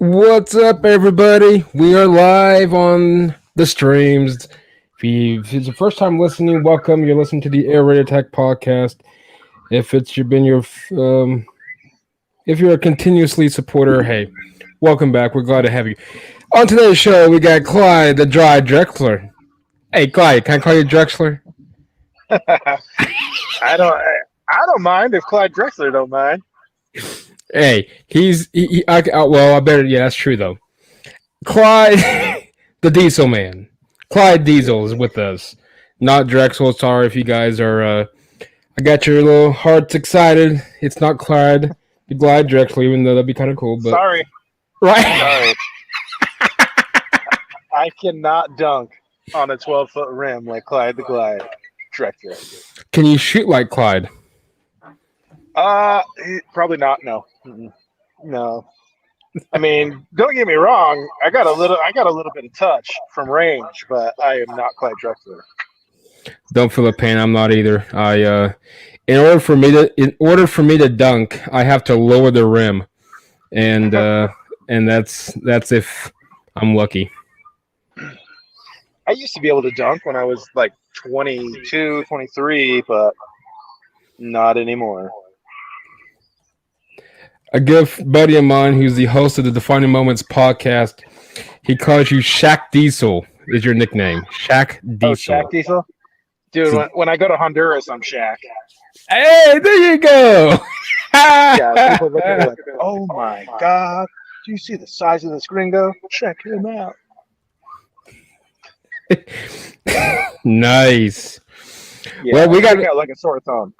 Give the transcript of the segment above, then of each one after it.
What's up, everybody? We are live on the streams. If it's your first time listening, welcome. You're listening to the Air Raid Attack podcast. If it's been your, if you're a continuously supporter, hey, welcome back. We're glad to have you. On today's show, we got Clyde, the dry Drexler. Hey, Clyde, can I call you Drexler? I don't. I don't mind if Clyde Drexler don't mind. Hey, I better. Yeah, that's true though. Clyde, the Diesel Man. Clyde Diesel is with us, not Drexel. Sorry if you guys are. I got your little hearts excited. It's not Clyde, the Glide Drexler, even though that'd be kind of cool. But Sorry, right? I cannot dunk on a 12-foot rim like Clyde the Glide Drexler. Can you shoot like Clyde? Probably not. No, no. I mean, don't get me wrong. I got a little bit of touch from range, but I am not Clyde Drexler. Don't feel the pain. I'm not either. In order for me to dunk, I have to lower the rim, and that's if I'm lucky. I used to be able to dunk when I was like 22, 23, but not anymore. A good buddy of mine, who's the host of the Defining Moments podcast, he calls you Shaq Diesel. Is your nickname Shaq Diesel? Oh, Shaq Diesel, dude. When I go to Honduras, I'm Shaq. Hey, there you go. Yeah, people look at me like, "Oh my God, do you see the size of this gringo? Check him out." Nice. Yeah, well, we got like a sore thumb.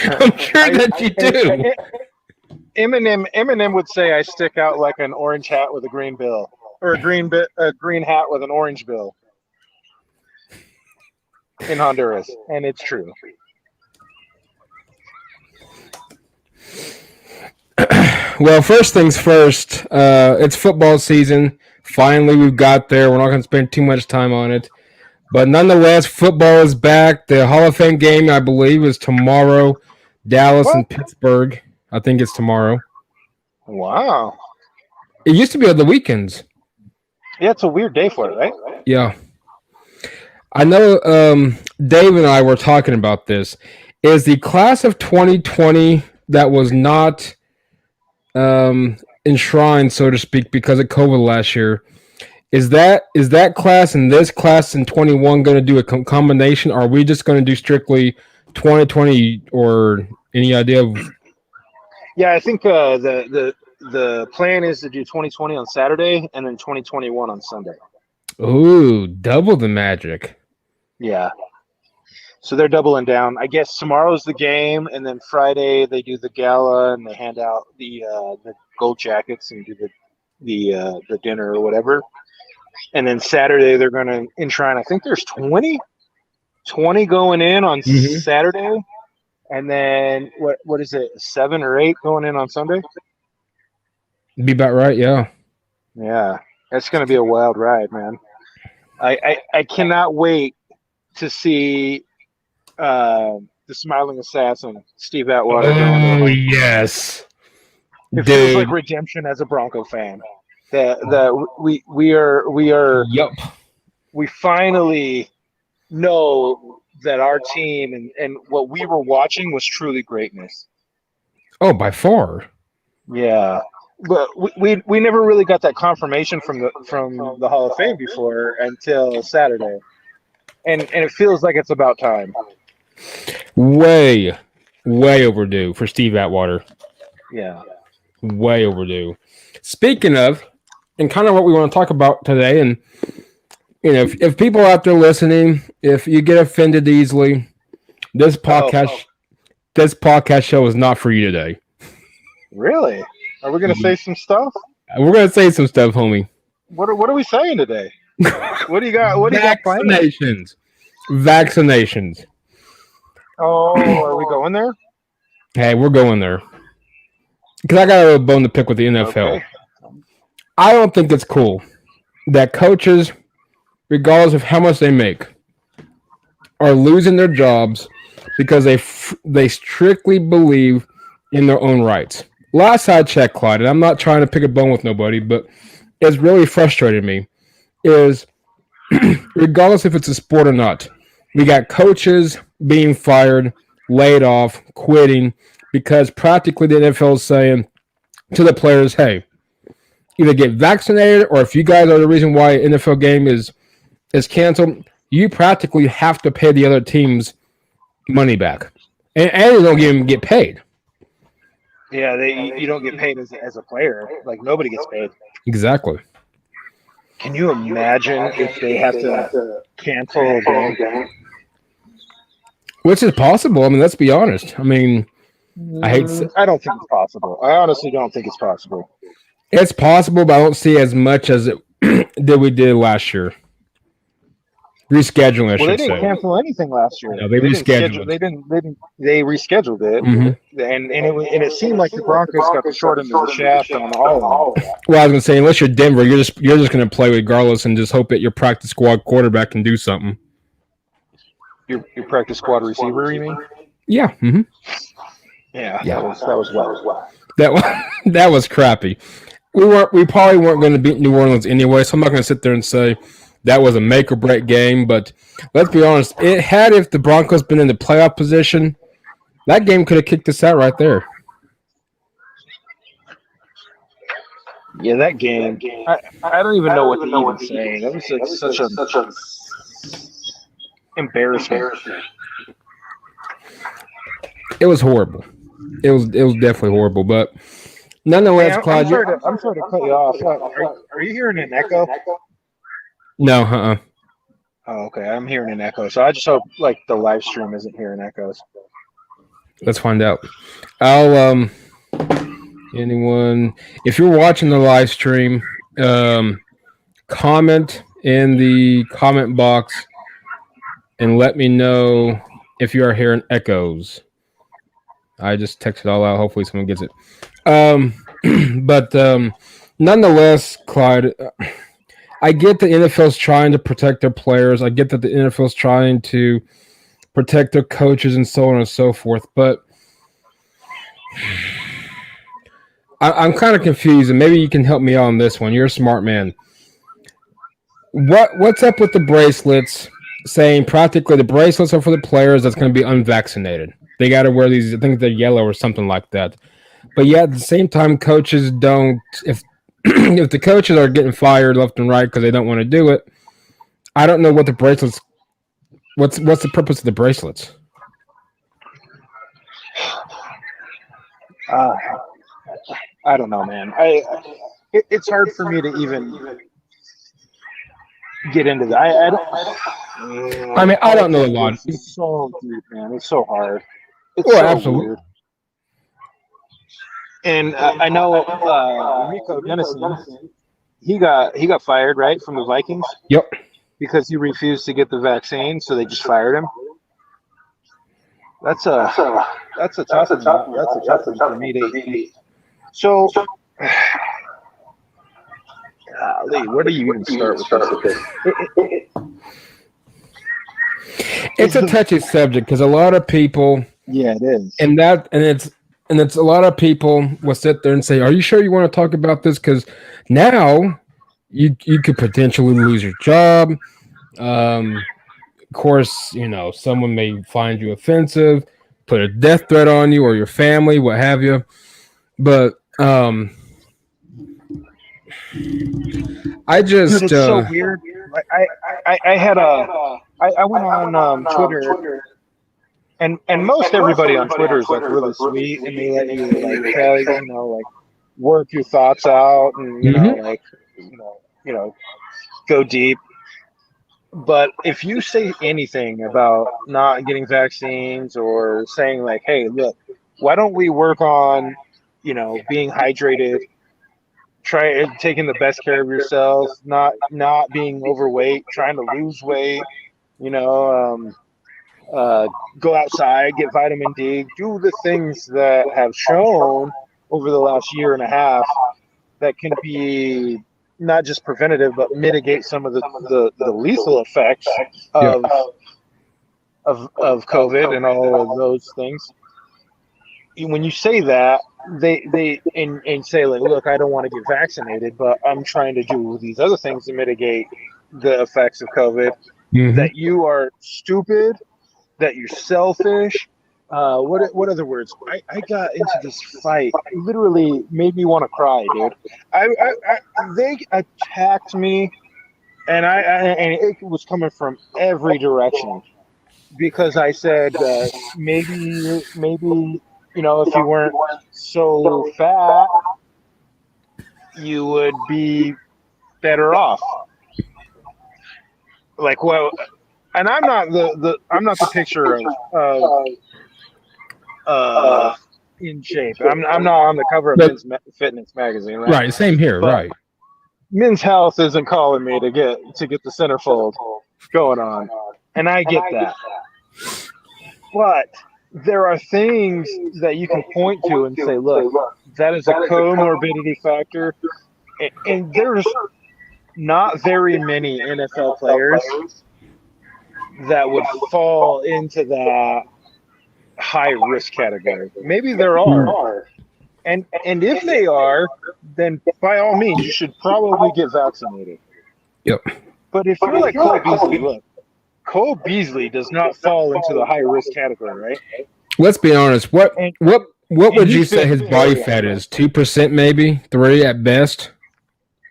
I'm sure that you do. Eminem would say I stick out like an orange hat with a green bill, or a green hat with an orange bill in Honduras, and it's true. Well, first things first, it's football season. Finally, we've got there. We're not going to spend too much time on it. But nonetheless, football is back. The Hall of Fame game, I believe, is tomorrow. Dallas and Pittsburgh. I think it's tomorrow. Wow. It used to be on the weekends. Yeah, it's a weird day for it, right? Yeah. I know Dave and I were talking about this. Is the class of 2020 that was not enshrined, so to speak, because of COVID last year, is that class and this class in 21 going to do a combination? Or are we just going to do strictly 2020, or any idea of? Yeah, I think the plan is to do 2020 on Saturday and then 2021 on Sunday. Ooh, double the magic. Yeah. So they're doubling down. I guess tomorrow's the game, and then Friday they do the gala and they hand out the gold jackets and do the dinner or whatever. And then Saturday they're going to enshrine. I think there's 20 going in on Saturday, and then what is it, 7 or 8 going in on Sunday? Be about right, yeah. Yeah, that's going to be a wild ride, man. I cannot wait to see the smiling assassin, Steve Atwater. Oh, yes. It feels like redemption as a Bronco fan. We are. Yep. We finally know that our team and what we were watching was truly greatness. Oh, by far. Yeah, but we never really got that confirmation from the Hall of Fame before until Saturday, and it feels like it's about time. Way overdue for Steve Atwater. Yeah. Way overdue. Speaking of, and kind of what we want to talk about today, and you know, if people out there listening, if you get offended easily, this podcast show is not for you today. Really? Are we going to say some stuff? We're going to say some stuff, homie. What are we saying today? What do you got? What do you got planned? Vaccinations. Oh, are we going there? Hey, we're going there. Because I got a bone to pick with the NFL. Okay. I don't think it's cool that coaches, regardless of how much they make, are losing their jobs because they strictly believe in their own rights. Last I checked, Clyde, and I'm not trying to pick a bone with nobody, but it's really frustrated me is regardless if it's a sport or not, we got coaches being fired, laid off, quitting because practically the NFL is saying to the players, hey, either get vaccinated or if you guys are the reason why an NFL game is canceled, you practically have to pay the other teams money back. And they don't even get paid. Yeah, you don't get paid as a player. Like nobody gets paid. Exactly. Can you imagine if they have to cancel a game? Which is possible. I mean, let's be honest. I mean, I hate. I don't think it's possible. I honestly don't think it's possible. It's possible, but I don't see as much as it we did last year. Rescheduling, I Well, they should didn't say. cancel anything last year. No, they rescheduled. They rescheduled it, and it seemed like the Broncos got the short end of the shaft on all of them. Well, I was gonna say, unless you're Denver, you're just gonna play regardless and just hope that your practice squad quarterback can do something. Your practice squad receiver, you mean? Yeah. Mm-hmm. Yeah. That was whack. That was crappy. We probably weren't going to beat New Orleans anyway, so I'm not going to sit there and say that was a make or break game. But let's be honest, if the Broncos been in the playoff position, that game could have kicked us out right there. Yeah, that game. I don't even know what to even say. That was like such a embarrassment. It was horrible. It was definitely horrible, but nonetheless, Hey, Clyde. I'm sorry to cut you off. Are you hearing an echo? No, Oh, okay. I'm hearing an echo. So I just hope like the live stream isn't hearing echoes. Let's find out. I'll anyone if you're watching the live stream, comment in the comment box and let me know if you are hearing echoes. I just texted all out. Hopefully someone gets it. But nonetheless, Clyde, I get the NFL's trying to protect their players. I get that the NFL's trying to protect their coaches and so on and so forth. But I'm kind of confused, and maybe you can help me out on this one. You're a smart man. What's up with the bracelets saying practically the bracelets are for the players that's going to be unvaccinated? They got to wear these, I think they're yellow or something like that. But yet at the same time, coaches don't, if if the coaches are getting fired left and right because they don't want to do it, I don't know what the bracelets, what's the purpose of the bracelets? I don't know, man. It's hard for me to even get into that. I mean, I don't know a lot. It's so deep, man. It's so hard. It's Well, so absolutely. weird. And I know Rico Dennison, he got fired, right, from the Vikings? Yep. Because he refused to get the vaccine, so they just fired him. That's a tough one. That's a tough one for me to eat. So, golly, where do you even start with this? It's a touchy subject because a lot of people, yeah, it is, and it's a lot of people will sit there and say, "Are you sure you want to talk about this?" Because now you could potentially lose your job. Of course, someone may find you offensive, put a death threat on you or your family, what have you. But I just it's so weird. I went on Twitter, and most everybody on Twitter is like really sweet, and they let you like tell like work your thoughts out, and go deep. But if you say anything about not getting vaccines or saying like, hey, look, why don't we work on, being hydrated, try taking the best care of yourself, not being overweight, trying to lose weight, go outside, get vitamin D, do the things that have shown over the last year and a half that can be not just preventative, but mitigate some of the lethal effects of COVID and all of those things. when you say that, they and say like, look, I don't want to get vaccinated, but I'm trying to do these other things to mitigate the effects of COVID. Mm-hmm. That you are stupid, that you're selfish. What other words? I got into this fight. Literally made me want to cry, dude. They attacked me, and and it was coming from every direction because I said maybe if you weren't so fat, you would be better off. Like, well, and I'm not the picture of in shape. I'm not on the cover of But, Men's Fitness magazine, right? right, same here, But right. Men's Health isn't calling me to get the centerfold going on, and I get that. But there are things that you can point to and say, look, that is a comorbidity factor, and there's not very many NFL players that would fall into that high risk category. Maybe there are. And if they are, then by all means you should probably get vaccinated. Yep. But if you're like Cole Beasley, look, Cole Beasley does not fall into the high risk category, right? Let's be honest. What would you say his body very fat is? 2% maybe? 3 at best?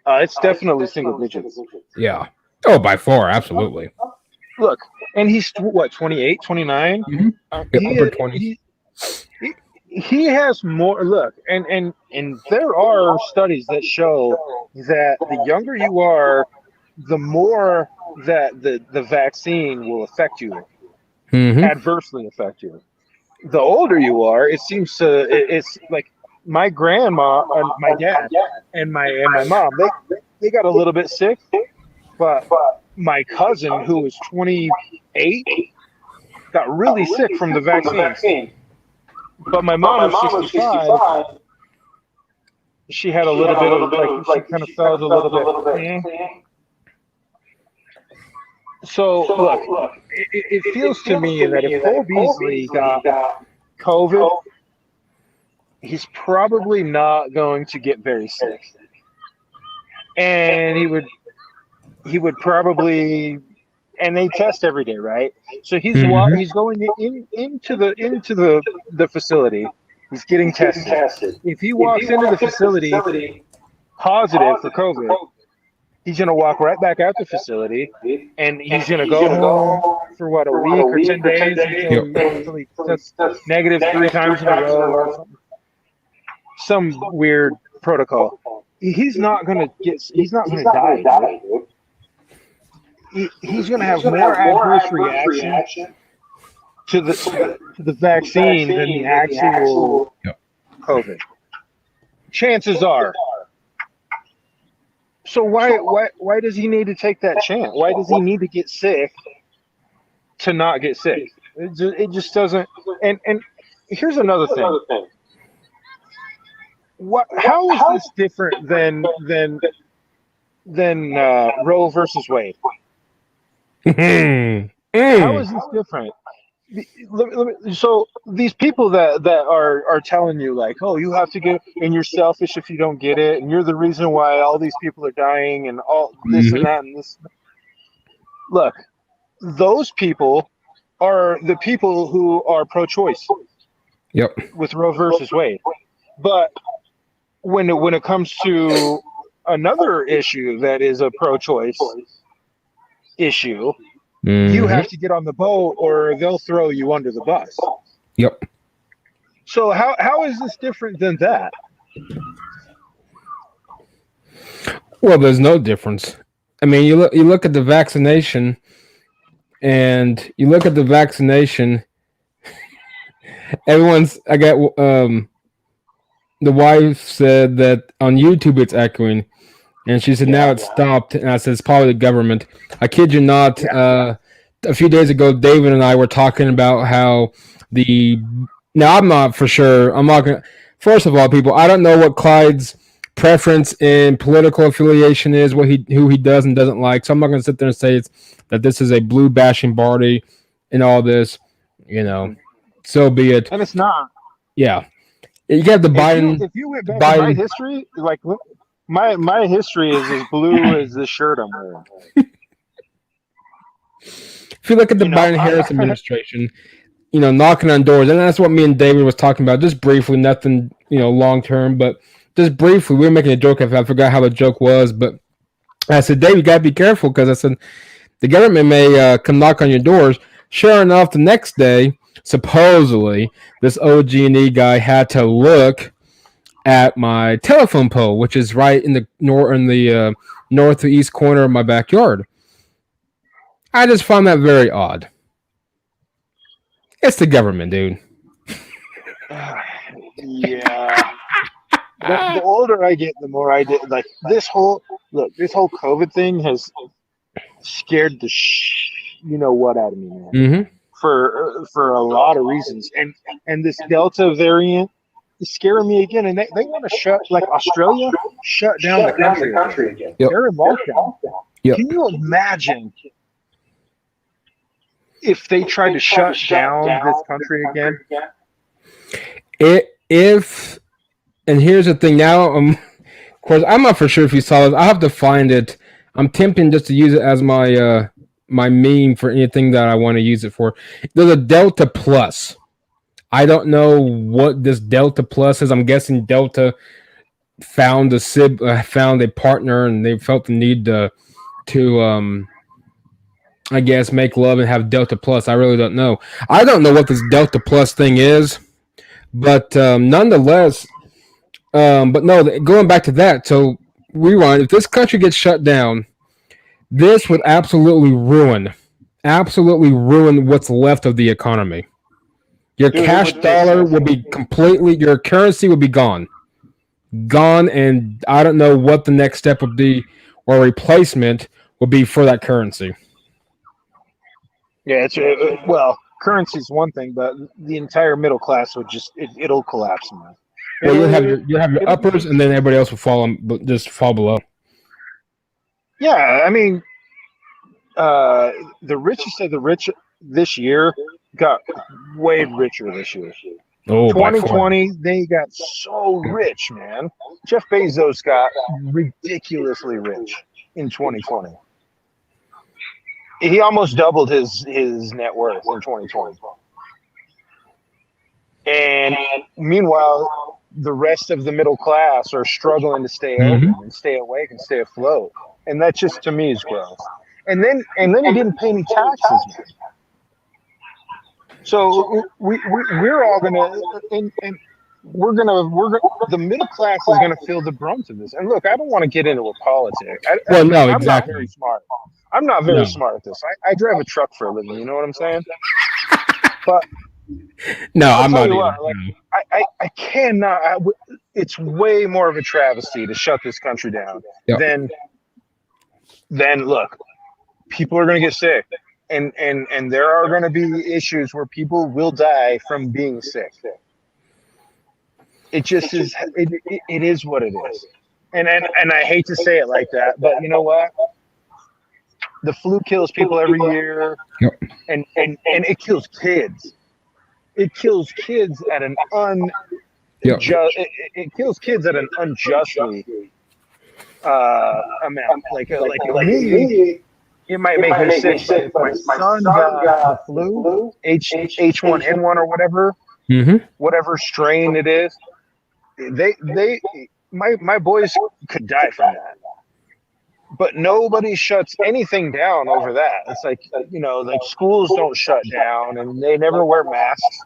It's definitely single digits. Yeah. Oh, by far, absolutely. Look, and he's what, 28, 29? Mm-hmm. Upper 20s. He has more. Look, and there are studies that show that the younger you are, the more that the vaccine will affect you, adversely affect you. The older you are, it seems it's like my grandma, my dad, and my mom. They got a little bit sick, but my cousin, who was 28, got really sick from the vaccines. But my mom was 65. She had a little bit of like she kind of felt a little bit. So look, it feels to me that if Cole Beasley got COVID, he's probably not going to get very sick, and he would probably. And they test every day, right? So he's going into the facility. He's getting tested. If he walks into the facility positive for COVID, he's going to walk right back out the facility, and he's going to go home for what, a week or 10 days until he tests negative 3 times in a row or something. Some weird protocol. He's not going to die, dude. He's going to have more adverse reaction to the vaccine than the actual COVID. Chances are. So why does he need to take that chance? Why does he need to get sick to not get sick? It just doesn't. And here's another thing. How is this different than Roe versus Wade? How is this different? So these people that are telling you like, oh, you have to get, and you're selfish if you don't get it, and you're the reason why all these people are dying, and all this and that and this. Look, those people are the people who are pro-choice. Yep. With Roe versus Wade, but when it comes to another issue that is a pro-choice issue, you have to get on the boat or they'll throw you under the bus. Yep. So how is this different than that? Well, there's no difference. I mean, you look at the vaccination, and you look at the vaccination. I got the wife said that on YouTube it's echoing. And she said, now it's stopped. And I said, it's probably the government. I kid you not. A few days ago, David and I were talking about how now I'm not for sure. I'm not going to. First of all, people, I don't know what Clyde's preference in political affiliation is, who he does and doesn't like. So I'm not going to sit there and say that this is a blue bashing party and all this. So be it. And it's not. Yeah. You got the Biden. If you went back in my history, like my history is as blue as the shirt I'm wearing. If you look at the Biden-Harris administration, knocking on doors, and that's what me and David was talking about, just briefly, nothing, long term, but just briefly, we were making a joke. I forgot how the joke was, but I said, Dave, you gotta be careful, because I said the government may come knock on your doors. Sure enough, the next day, supposedly, this OG&E guy had to look at my telephone pole, which is right in the northeast corner of my backyard. I just found that very odd. It's the government, dude. Yeah. The older I get, the more I did. Like this whole COVID thing has scared the what out of me, man. Mm-hmm. For a lot of reasons, and this Delta variant is scaring me again. And they want to shut, like Australia, shut down the country again. Yep. They're in lockdown. Yep. Can you imagine if they tried to shut down this country again? And here's the thing. Now, of course, I'm not for sure if you saw this. I have to find it. I'm tempting just to use it as my my meme for anything that I want to use it for. There's a Delta Plus. I don't know what this Delta Plus is. I'm guessing Delta found a partner, and they felt the need to I guess make love and have Delta Plus. I really don't know. I don't know what this Delta Plus thing is, but nonetheless, but no, going back to that. So rewind. If this country gets shut down, this would absolutely ruin what's left of the economy. Your cash dollar will be your currency will be gone, and I don't know what the next step would be or replacement will be for that currency. Yeah, currency is one thing, but the entire middle class would it'll collapse, man. Well, you'll have your uppers, and then everybody else will fall below. Yeah, I mean, the richest of the rich this year got way richer this year. Oh, 2020, they got so rich, man. Jeff Bezos got ridiculously rich in 2020. He almost doubled his net worth in 2020. And meanwhile, the rest of the middle class are struggling to stay open and stay awake and stay afloat. And that just, to me, is gross. And then he didn't pay any taxes, man. So we're all gonna the middle class is gonna feel the brunt of this. And look, I don't want to get into a politics. No, exactly. I'm not very smart. I'm not very smart at this. I drive a truck for a living. You know what I'm saying? But no, I'm not. I cannot. It's way more of a travesty to shut this country down than look. People are going to get sick, and there are going to be issues where people will die from being sick. It just is. It is what it is, and I hate to say it like that, but you know what? The flu kills people every year, and it kills kids. It kills kids at an it kills kids at an unjustly amount. Like me, it might make me sick. But if my son got the flu, H1N1 or whatever, whatever strain it is, my boys could die from that. But nobody shuts anything down over that. It's like, like schools don't shut down and they never wear masks.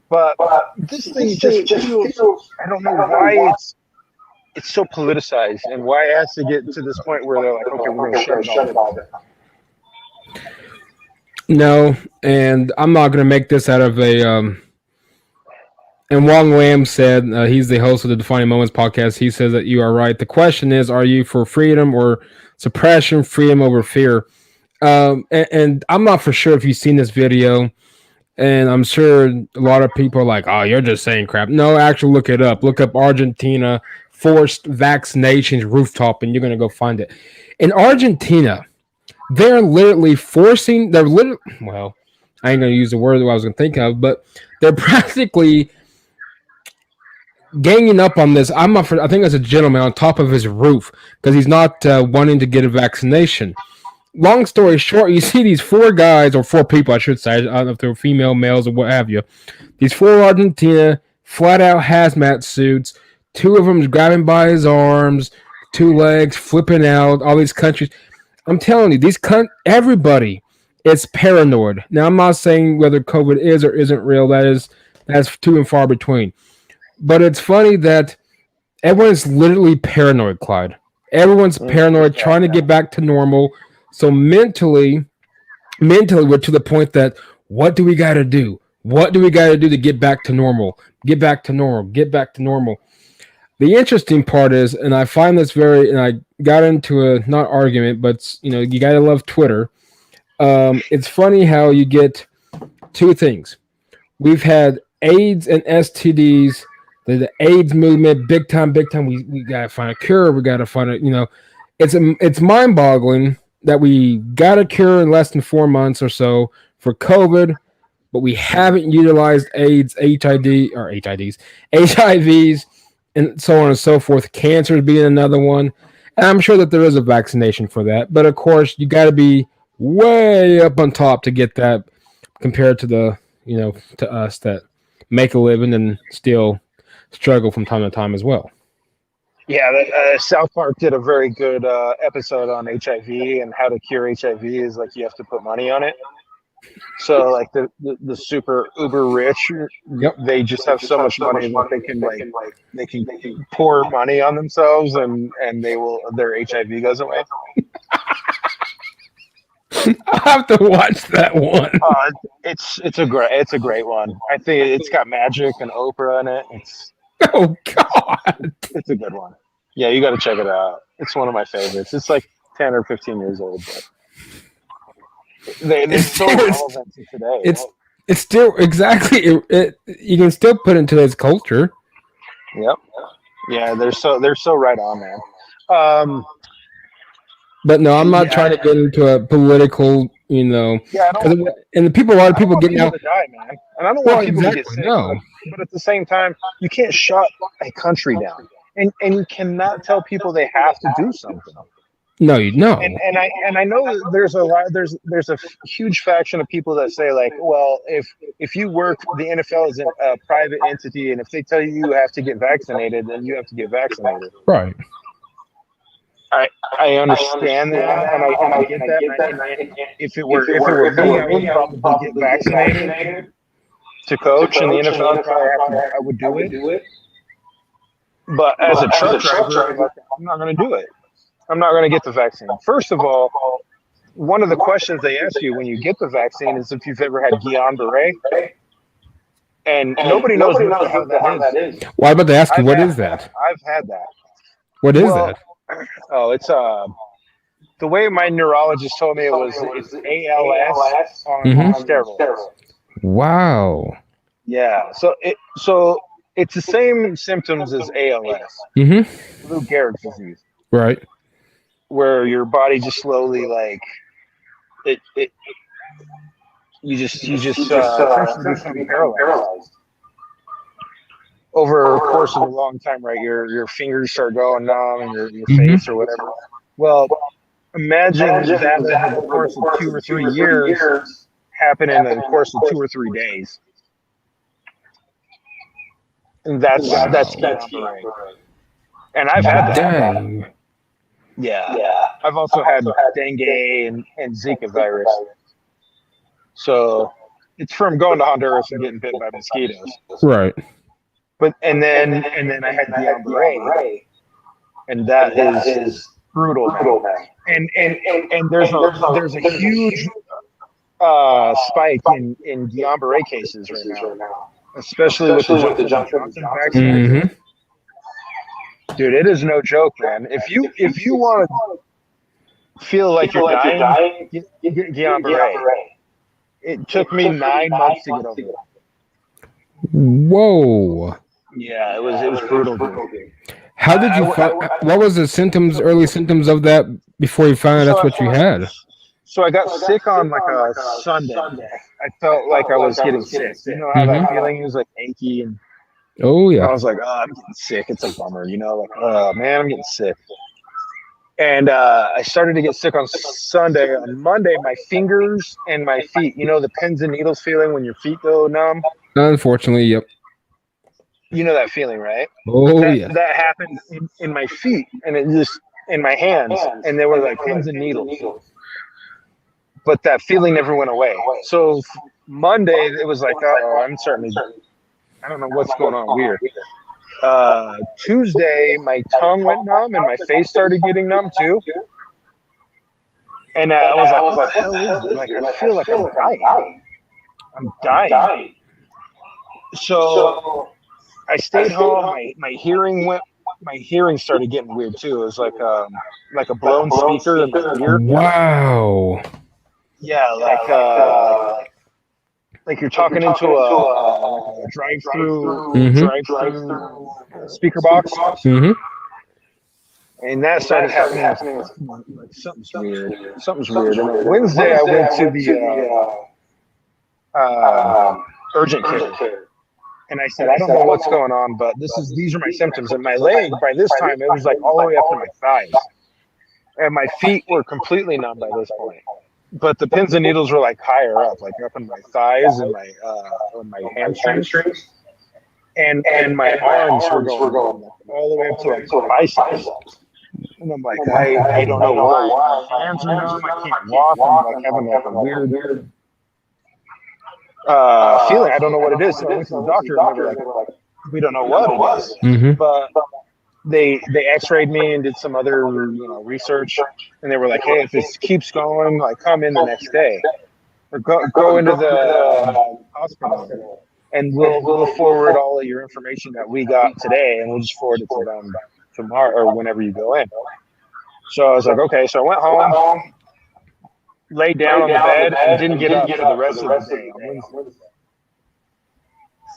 But this thing just feels, I don't know why it's so politicized and why it has to get to this point where they're like, okay, we're going to shut it all down. No, and I'm not going to make this out of a and Wong Lam said, he's the host of the Defining Moments podcast. He says that you are right. The question is, are you for freedom or suppression, freedom over fear? And I'm not for sure if you've seen this video, and I'm sure a lot of people are like, oh, you're just saying crap. No, actually look it up. Look up Argentina forced vaccinations rooftop, and you're going to go find it. In Argentina, they're literally well, I ain't going to use the word that I was going to think of, but they're practically ganging up on this. I think there's a gentleman on top of his roof because he's not wanting to get a vaccination. Long story short, you see these four guys, or four people, I should say. I don't know if they're female, males, or what have you. These four Argentina flat out hazmat suits. Two of them grabbing by his arms, two legs, flipping out. All these countries. I'm telling you, everybody is paranoid. Now, I'm not saying whether COVID is or isn't real. That's too and far between. But it's funny that everyone's literally paranoid, Clyde. Everyone's paranoid, trying to get back to normal. So mentally, we're to the point that what do we got to do? What do we got to do to get back to normal? Get back to normal. Get back to normal. The interesting part is, and I find this and I got into a not argument, but you got to love Twitter. It's funny how you get two things. We've had AIDS and STDs. The AIDS movement, big time. We gotta find a cure. We gotta find it. It's mind boggling that we got a cure in less than 4 months or so for COVID, but we haven't utilized AIDS, HIVs, and so on and so forth. Cancer being another one. And I'm sure that there is a vaccination for that. But of course, you got to be way up on top to get that compared to to us that make a living and still struggle from time to time as well. Yeah, South Park did a very good episode on HIV and how to cure HIV is like you have to put money on it. So like the super uber rich, they just have so much money that they can pour money on themselves and their HIV goes away. I have to watch that one. It's a great one. I think it's got Magic and Oprah in it. Oh God, it's a good one. Yeah, you got to check it out. It's one of my favorites. It's like 10 or 15 years old, but it's so relevant to today. It's still exactly. You can still put into today's culture. Yep. Yeah, they're so right on, man. But no, I'm not trying to get into a political, Yeah, and a lot of people get now. Die, man. And I don't want people to get sick. No. But at the same time, you can't shut a country down, and you cannot tell people they have to do something. No, you know. And I know there's a huge faction of people that say like, well, if you work, the NFL is a private entity, and if they tell you have to get vaccinated, then you have to get vaccinated. Right. I understand that, and I get that. And if it were me, I would probably get vaccinated to coach in the NFL. I would do it. But as a truck driver, I'm not going to do it. I'm not going to get the vaccine. First of all, one of the questions they ask you when you get the vaccine is if you've ever had Guillain-Barré. And nobody knows how that is. Why about to ask you, what is that? I've had that. What is that? Oh, it's the way my neurologist told me it's ALS on steroids. Wow. Yeah. So it's the same symptoms as ALS. Mm-hmm. Lou Gehrig's disease. Right. Where your body just slowly you just become paralyzed. Over a course of a long time, right? Your fingers start going numb and your face or whatever. Well, imagine that over the course of 2 or 3 years happen in the course of 2 or 3 days. And that's Guillain-Barré. And I've had that. Dang. Yeah. I've also had dengue and Zika virus. So it's from going to Honduras and getting bitten by mosquitoes. Right. But and then I had Guillain-Barré, and that is brutal, man. And there's a huge spike in Guillain-Barré cases right now, especially with the Johnson vaccine. Mm-hmm. Dude, it is no joke, man. If you want to feel like you're dying, get Guillain-Barré. It took me 9 months to get over it. Whoa. Yeah, it was brutal. Dude. How did you what was the early symptoms of that before you found out that's what you had? So I got sick on like a Sunday. I felt like I was getting sick. You know how that feeling is like achy and Oh I yeah. was like, oh, I'm getting sick. It's a bummer, like, oh man, I'm getting sick. And I started to get sick on Sunday. On Monday, my fingers and my feet, the pins and needles feeling when your feet go numb. Unfortunately, yep. You know that feeling, right? Oh That yeah. that happened in my feet, and it just in my hands, and they were like pins and needles. But that feeling never went away. So Monday, it was like, oh, I'm starting to. I don't know what's going on. Weird. Tuesday, my tongue went numb and my face started getting numb too. And I was like, what the hell is it? Like, I feel like I'm dying. I'm dying. So I stayed home. My hearing started getting weird too. It was like a blown speaker in my ear. Wow. Yeah, like you're talking into like a drive-through speaker box. Mm-hmm. And that started happening. Like something's weird. Something's weird. And then Wednesday, I went to the urgent care, and I said, I don't know what's going on, but these are my symptoms. And my leg, by this time, it was like all the way up to my thighs, and my feet were completely numb by this point. But the pins and needles were like higher up, like up in my thighs and my hamstrings, and my arms were going all the way up to like my biceps. And I'm like, I don't know why. My hands are numb. I can't walk. I'm like having like a weird feeling. I don't know what it is. So I went to the doctor and they were like, we don't know what it is. Mm-hmm. But they x-rayed me and did some other research, and they were like, hey, if this keeps going, like come in the next day or go into the hospital, and we'll forward all of your information that we got today, and we'll just forward it to them tomorrow or whenever you go in. So I was like, okay. So I went home, laid down on the bed, and didn't get up for the rest of the day on Wednesday.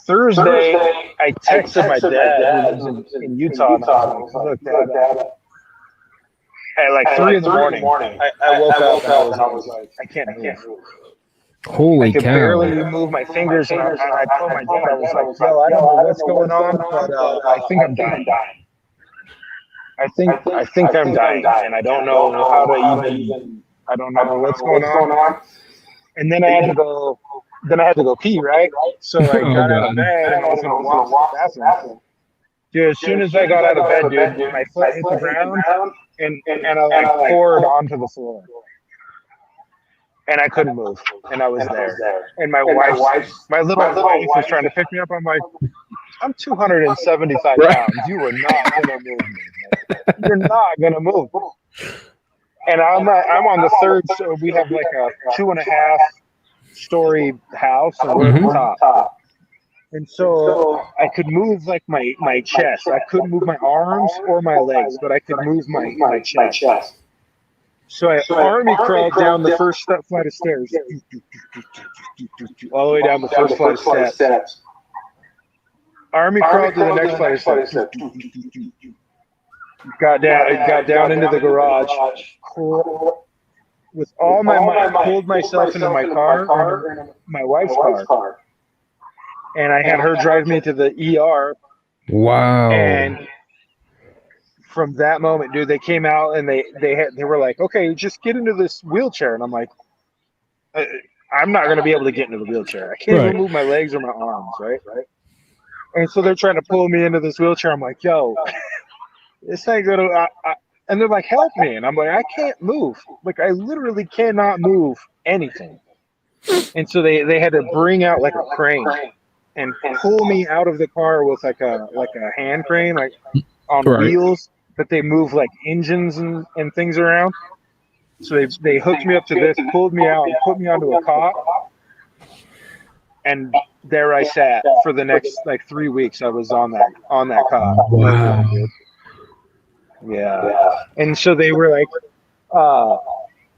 Thursday, I texted my dad who lives in Utah, and I was like, look, Dad, at like 3 in the morning, I woke up and I was like, I can't move. Holy I could cow. barely move my fingers, and I told my dad, I was like, yo, I don't know what's going on, but I think I'm dying. I think I'm dying, and I don't know how to even. I don't know what's going on. And then I had to go pee, right? So I got out of bed and I was gonna walk to the bathroom. Dude, as soon as I got out of bed, dude, my foot hit the ground and I like poured onto the floor. And I couldn't move. And I was there. And my little wife was trying to pick me up. I'm like, I'm 275 pounds. You are not gonna move me. You're not gonna move. And I'm on the third, so we have like a 2.5-story house, and we're at the top. And so I could move like my chest. I couldn't move my arms or my legs, but I could move my chest. So I army crawled down the first flight of stairs, all the way down the first flight of steps. Army crawled to the next flight of steps. Got down into the garage. With all my might, pulled myself into my car, my wife's car, and I had her drive me to the ER. Wow. And from that moment, dude, they came out and they were like, okay, just get into this wheelchair. And I'm like, I'm not going to be able to get into the wheelchair. I can't even move my legs or my arms, right? And so they're trying to pull me into this wheelchair. I'm like, yo, this ain't going to... And they're like, help me. And I'm like, I can't move. Like, I literally cannot move anything. And so they had to bring out like a crane and pull me out of the car with like a hand crane, like on wheels, that they move like engines and things around. So they hooked me up to this, pulled me out, and put me onto a cot. And there I sat for the next like 3 weeks. I was on that cot. Wow. Yeah. And so they were like,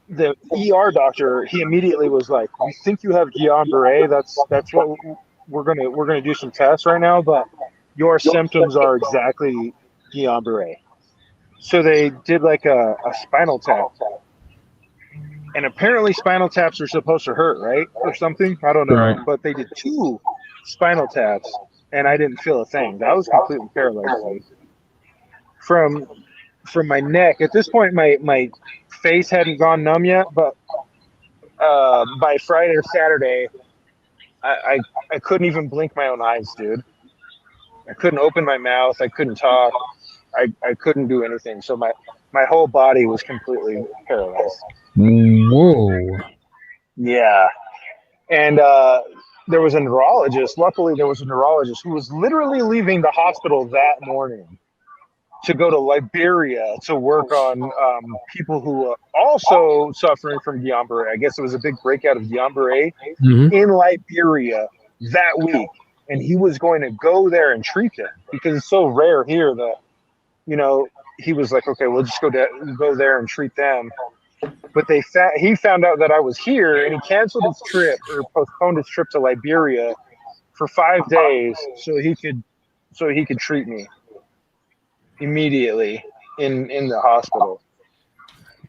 the ER doctor, he immediately was like, we think you have Guillain-Barré. That's what we're gonna do some tests right now, but your symptoms are exactly Guillain-Barré. So they did like a spinal tap. And apparently spinal taps are supposed to hurt, right? Or something. I don't know. Right. But they did 2 spinal taps. and I didn't feel a thing. I was completely paralyzed, dude. From from my neck. At this point, my face hadn't gone numb yet, but by Friday or Saturday, I couldn't even blink my own eyes, dude. I couldn't open my mouth. I couldn't talk. I couldn't do anything. So my whole body was completely paralyzed. Whoa. Yeah. And there was a neurologist. Luckily, there was a neurologist who was literally leaving the hospital that morning to go to Liberia to work on people who are also suffering from Guillain-Barré. I guess it was a big breakout of Guillain-Barré Hmm. in Liberia that week. And he was going to go there and treat them because it's so rare here that, you know, he was like, okay, we'll just go there and treat them. But he found out that I was here, and he canceled his trip or postponed his trip to Liberia for 5 days so he could treat me immediately in the hospital.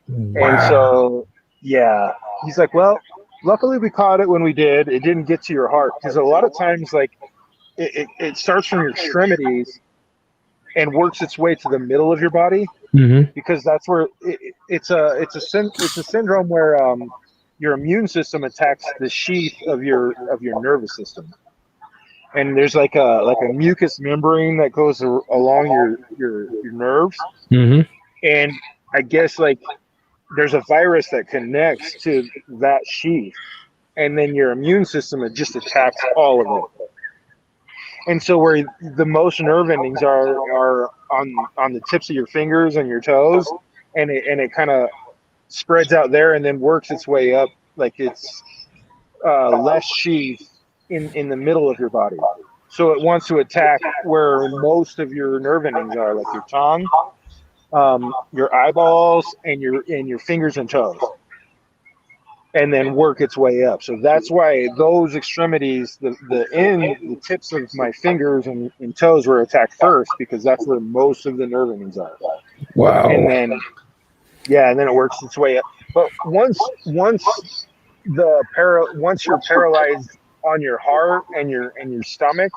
And Wow. so, yeah, he's like, well, luckily we caught it when we did. It didn't get to your heart because a lot of times, like, it starts from your extremities and works its way to the middle of your body Hmm. because that's where it's a syndrome where your immune system attacks the sheath of your nervous system, and there's like a mucous membrane that goes along your nerves, Hmm. and I guess like there's a virus that connects to that sheath, and then your immune system it just attacks all of it. And so where the most nerve endings are on the tips of your fingers and your toes, and it kind of spreads out there and then works its way up like it's less sheath in the middle of your body. So it wants to attack where most of your nerve endings are, like your tongue, your eyeballs, and your fingers and toes, and then work its way up. So that's why those extremities, the tips of my fingers and toes were attacked first because that's where most of the nerve endings are. And Wow. then yeah, and then it works its way up. But once you're paralyzed on your heart and your stomach,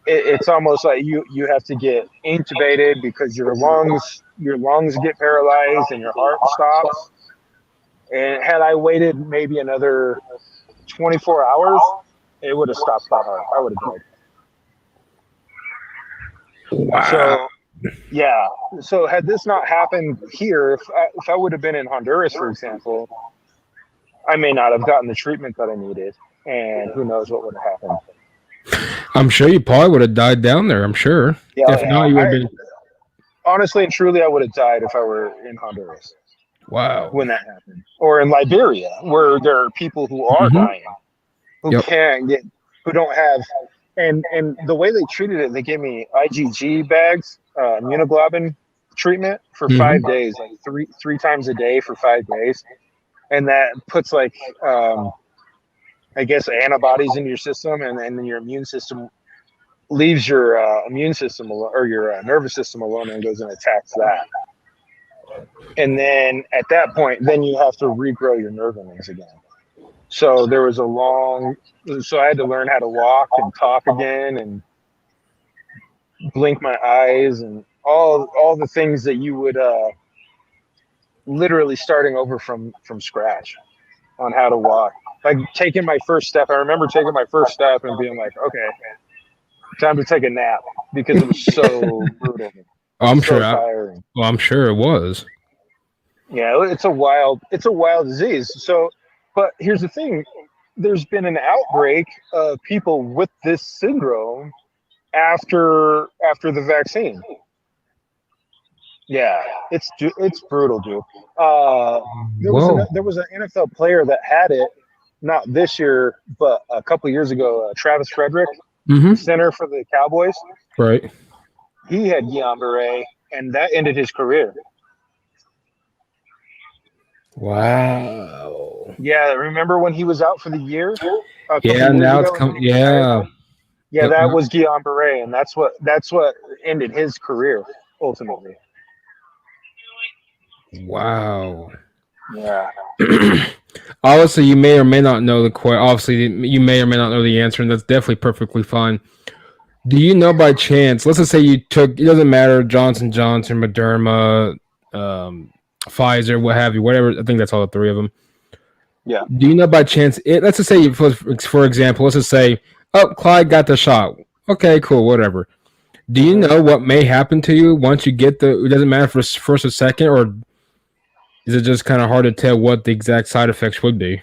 it's almost like you have to get intubated because your lungs get paralyzed and your heart stops. And had I waited maybe another 24 hours, it would have stopped my heart. I would have died. Wow. So yeah. So had this not happened here, if I would have been in Honduras, for example, I may not have gotten the treatment that I needed, and who knows what would have happened. I'm sure you probably would have died down there. I'm sure. Yeah, If not, you would have I been. honestly and truly, I would have died if I were in Honduras Wow. when that happened, or in Liberia, where there are people who are Hmm. dying, who Yep. can't get, who don't have, and the way they treated it, they gave me IgG bags, immunoglobulin treatment for Hmm. 5 days, like three times a day for 5 days, and that puts like I guess antibodies into your system, and then your immune system leaves your immune system or your nervous system alone and goes and attacks that. And then at that point, then you have to regrow your nerve endings again. So there was so I had to learn how to walk and talk again and blink my eyes and all the things that you would literally starting over from scratch on how to walk. Like taking my first step. I remember taking my first step and being like, okay, time to take a nap because it was so brutal, Oh, I'm so sure. tiring. Well, I'm sure it was. Yeah, it's a wild disease. So, but here's the thing: there's been an outbreak of people with this syndrome after the vaccine. Yeah, it's brutal, dude. Uh, Whoa. there was an NFL player that had it, not this year, but a couple years ago. Travis Frederick, Hmm. the center for the Cowboys, Right. he had Guillain-Barré, and that ended his career. Wow. Yeah, remember when he was out for the year a couple Yeah. years Now it's ago and then come. he retired? Yeah. Yeah, Yep. that was Guillain-Barré, and that's what ended his career ultimately. Wow. Yeah. Obviously, you may or may not know the question. Obviously, you may or may not know the answer, and that's definitely perfectly fine. Do you know by chance? Let's just say you took. It doesn't matter. Johnson Johnson, Moderna, Pfizer, what have you, whatever. I think that's all the three of them. Yeah. Do you know by chance? Let's just say, for example, let's just say, oh, Clyde got the shot. Okay, cool, whatever. Do you know what may happen to you once you get the? It doesn't matter if it's first or second, or is it just kind of hard to tell what the exact side effects would be?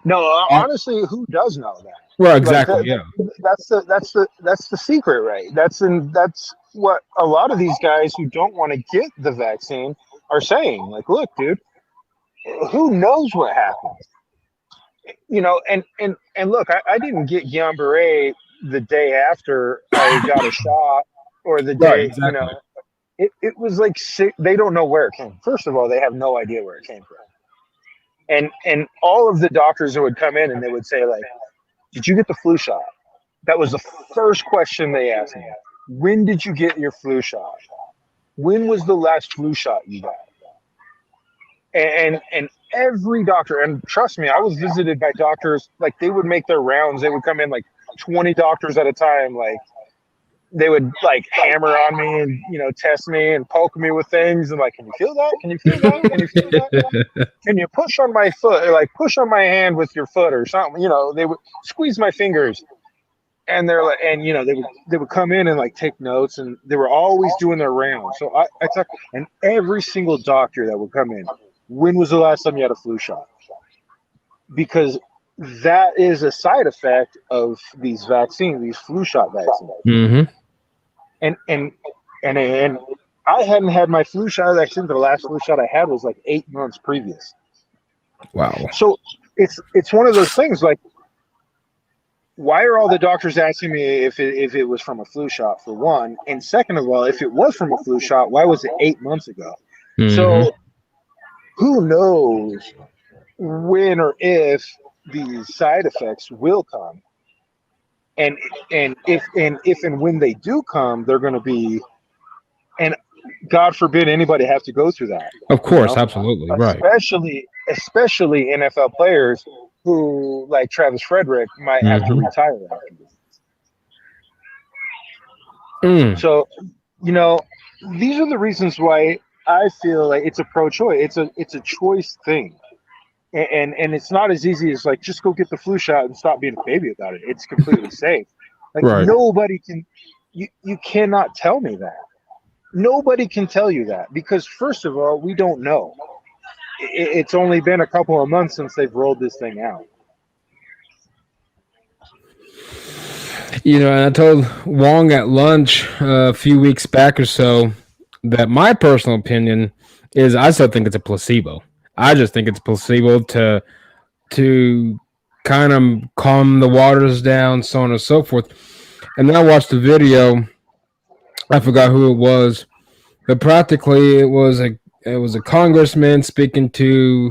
No, honestly, who does know that? Well, Like exactly, yeah. that's the secret, right? That's what a lot of these guys who don't want to get the vaccine are saying. Like, look, dude, who knows what happens? And look, I didn't get Guillain-Barré the day after I got a shot, or the Right, day, exactly. it was like sick. They don't know where it came. First of all, they have no idea where it came from. And all of the doctors that would come in and they would say, like, did you get the flu shot? That was the first question they asked me. When did you get your flu shot? When was the last flu shot you got? And every doctor, and trust me, I was visited by doctors, like they would make their rounds. They would come in like 20 doctors at a time. Like they would like hammer on me and, test me and poke me with things. And like, can you feel that? Can you feel that? Can you feel that? Can you push on my foot? Or like push on my hand with your foot or something? They would squeeze my fingers. And they're like, and they would come in and like take notes, and they were always doing their rounds. So I talk, and every single doctor that would come in, when was the last time you had a flu shot? Because that is a side effect of these vaccines, these flu shot vaccines. Mm-hmm. And I hadn't had my flu shot vaccine. The last flu shot I had was like 8 months previous. Wow. So it's one of those things like, why are all the doctors asking me if it was from a flu shot, for one? And second of all, if it was from a flu shot, why was it 8 months ago? Mm-hmm. So who knows when or if these side effects will come. And if and when they do come, they're going to be, and God forbid anybody have to go through that. Of course, absolutely, right. Especially NFL players who, like Travis Frederick, might have to retire after this. So, these are the reasons why I feel like it's a pro-choice. It's a choice thing, and it's not as easy as like just go get the flu shot and stop being a baby about it. It's completely safe. Like right. Nobody can. You cannot tell me that. Nobody can tell you that, because first of all, we don't know. It's only been a couple of months since they've rolled this thing out. And I told Wong at lunch a few weeks back or so that my personal opinion is I still think it's a placebo. I just think it's a placebo to kind of calm the waters down, so on and so forth. And then I watched the video. I forgot who it was, but practically it was a congressman speaking to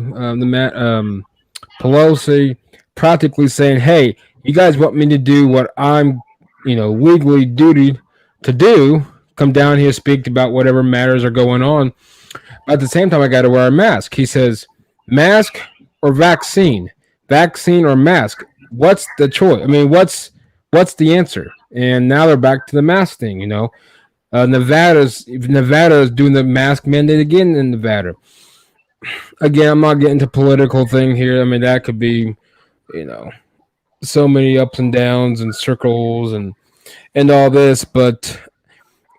Pelosi, practically saying, "Hey, you guys want me to do what I'm, legally duty to do? Come down here, speak about whatever matters are going on. But at the same time, I got to wear a mask." He says, "Mask or vaccine? Vaccine or mask? What's the choice? I mean, what's the answer?" And now they're back to the mask thing. Nevada is doing the mask mandate again in Nevada. Again, I'm not getting to political thing here. I mean, that could be, so many ups and downs and circles and all this. But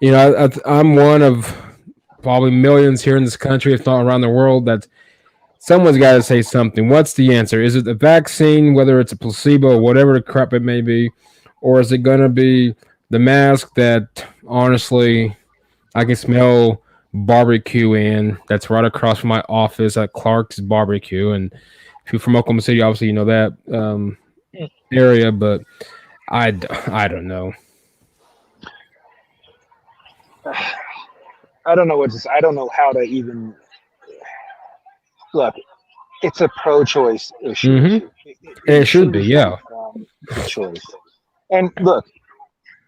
I'm one of probably millions here in this country, if not around the world, that someone's got to say something. What's the answer? Is it the vaccine, whether it's a placebo or whatever the crap it may be, or is it going to be the mask that honestly I can smell barbecue in? That's right across from my office at Clark's Barbecue. And if you're from Oklahoma City, obviously you know that area, but I don't know. I don't know what to say. I don't know how to even look. It's a pro-choice issue. Mm-hmm. It should be, yeah. Choice. And look,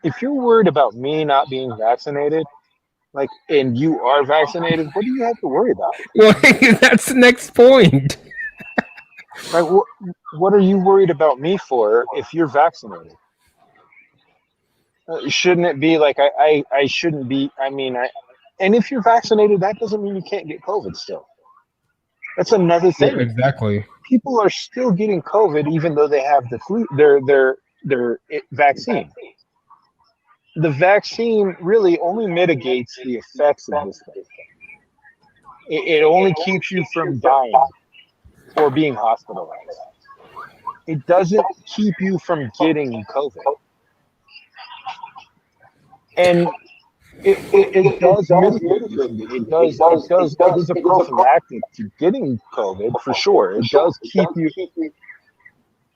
if you're worried about me not being vaccinated, and you are vaccinated, what do you have to worry about? Well, that's the next point. Like, what are you worried about me for if you're vaccinated? Shouldn't it be like I shouldn't be? I mean, and if you're vaccinated, that doesn't mean you can't get COVID still. That's another Yeah, thing. exactly. People are still getting COVID even though they have the flu, their vaccine. The vaccine really only mitigates the effects of this thing. It only keeps you from dying or being hospitalized. It doesn't keep you from getting COVID. And it does mitigate you from it is a prophylactic to getting COVID for sure. It does keep you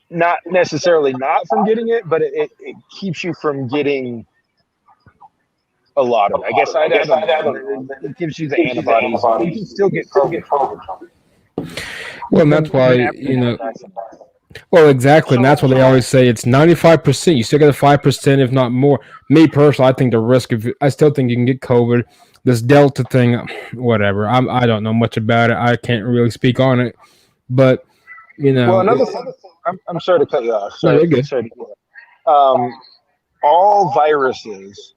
not necessarily not from getting it, but it keeps you from getting a lot of it. I don't know. It gives you the antibodies. You can still get COVID from it, Well, and that's why, even after you get vaccinated. well, exactly. And that's why they always say it's 95%. You still get a 5%, if not more. Me personally, I think the risk of, I still think you can get COVID. This Delta thing, whatever. I don't know much about it. I can't really speak on it. But, Well, another thing, I'm sorry to cut you off. no, you're good. Sorry to do that. All viruses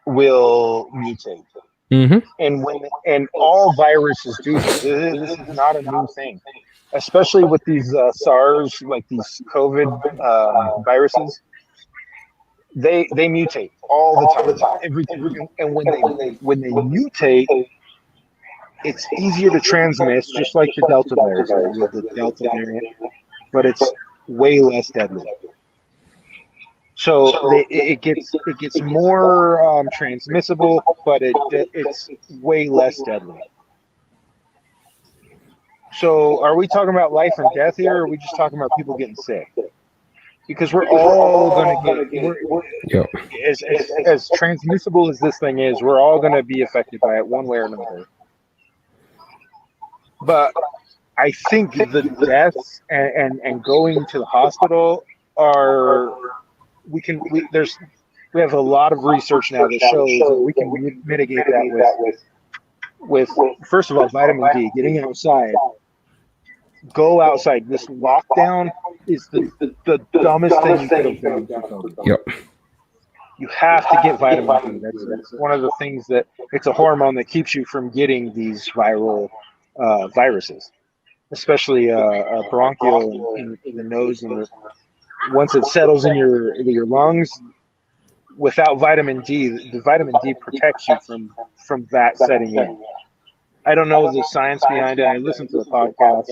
will mutate. Mm-hmm. And all viruses do this. This is not a new thing, especially with these SARS, like these COVID viruses. They mutate all the time, everything. And when they mutate, it's easier to transmit, just like the Delta virus, right? With the Delta variant, but it's way less deadly. So it gets more transmissible, but it's way less deadly. So are we talking about life and death here, or are we just talking about people getting sick? Because we're all going to Yep. as transmissible as this thing is, we're all going to be affected by it one way or another. But I think the deaths and going to the hospital are we have a lot of research now that shows that we can mitigate that with first of all vitamin D, getting outside. Go outside. This lockdown is the dumbest thing you could have done for COVID. Yep. You have to get vitamin D. That's one of the things that it's a hormone that keeps you from getting these viral viruses, especially bronchial in the nose. And once it settles in your lungs, without vitamin D, the vitamin D protects you from that setting in. I don't know the science behind it. I listened to the podcast.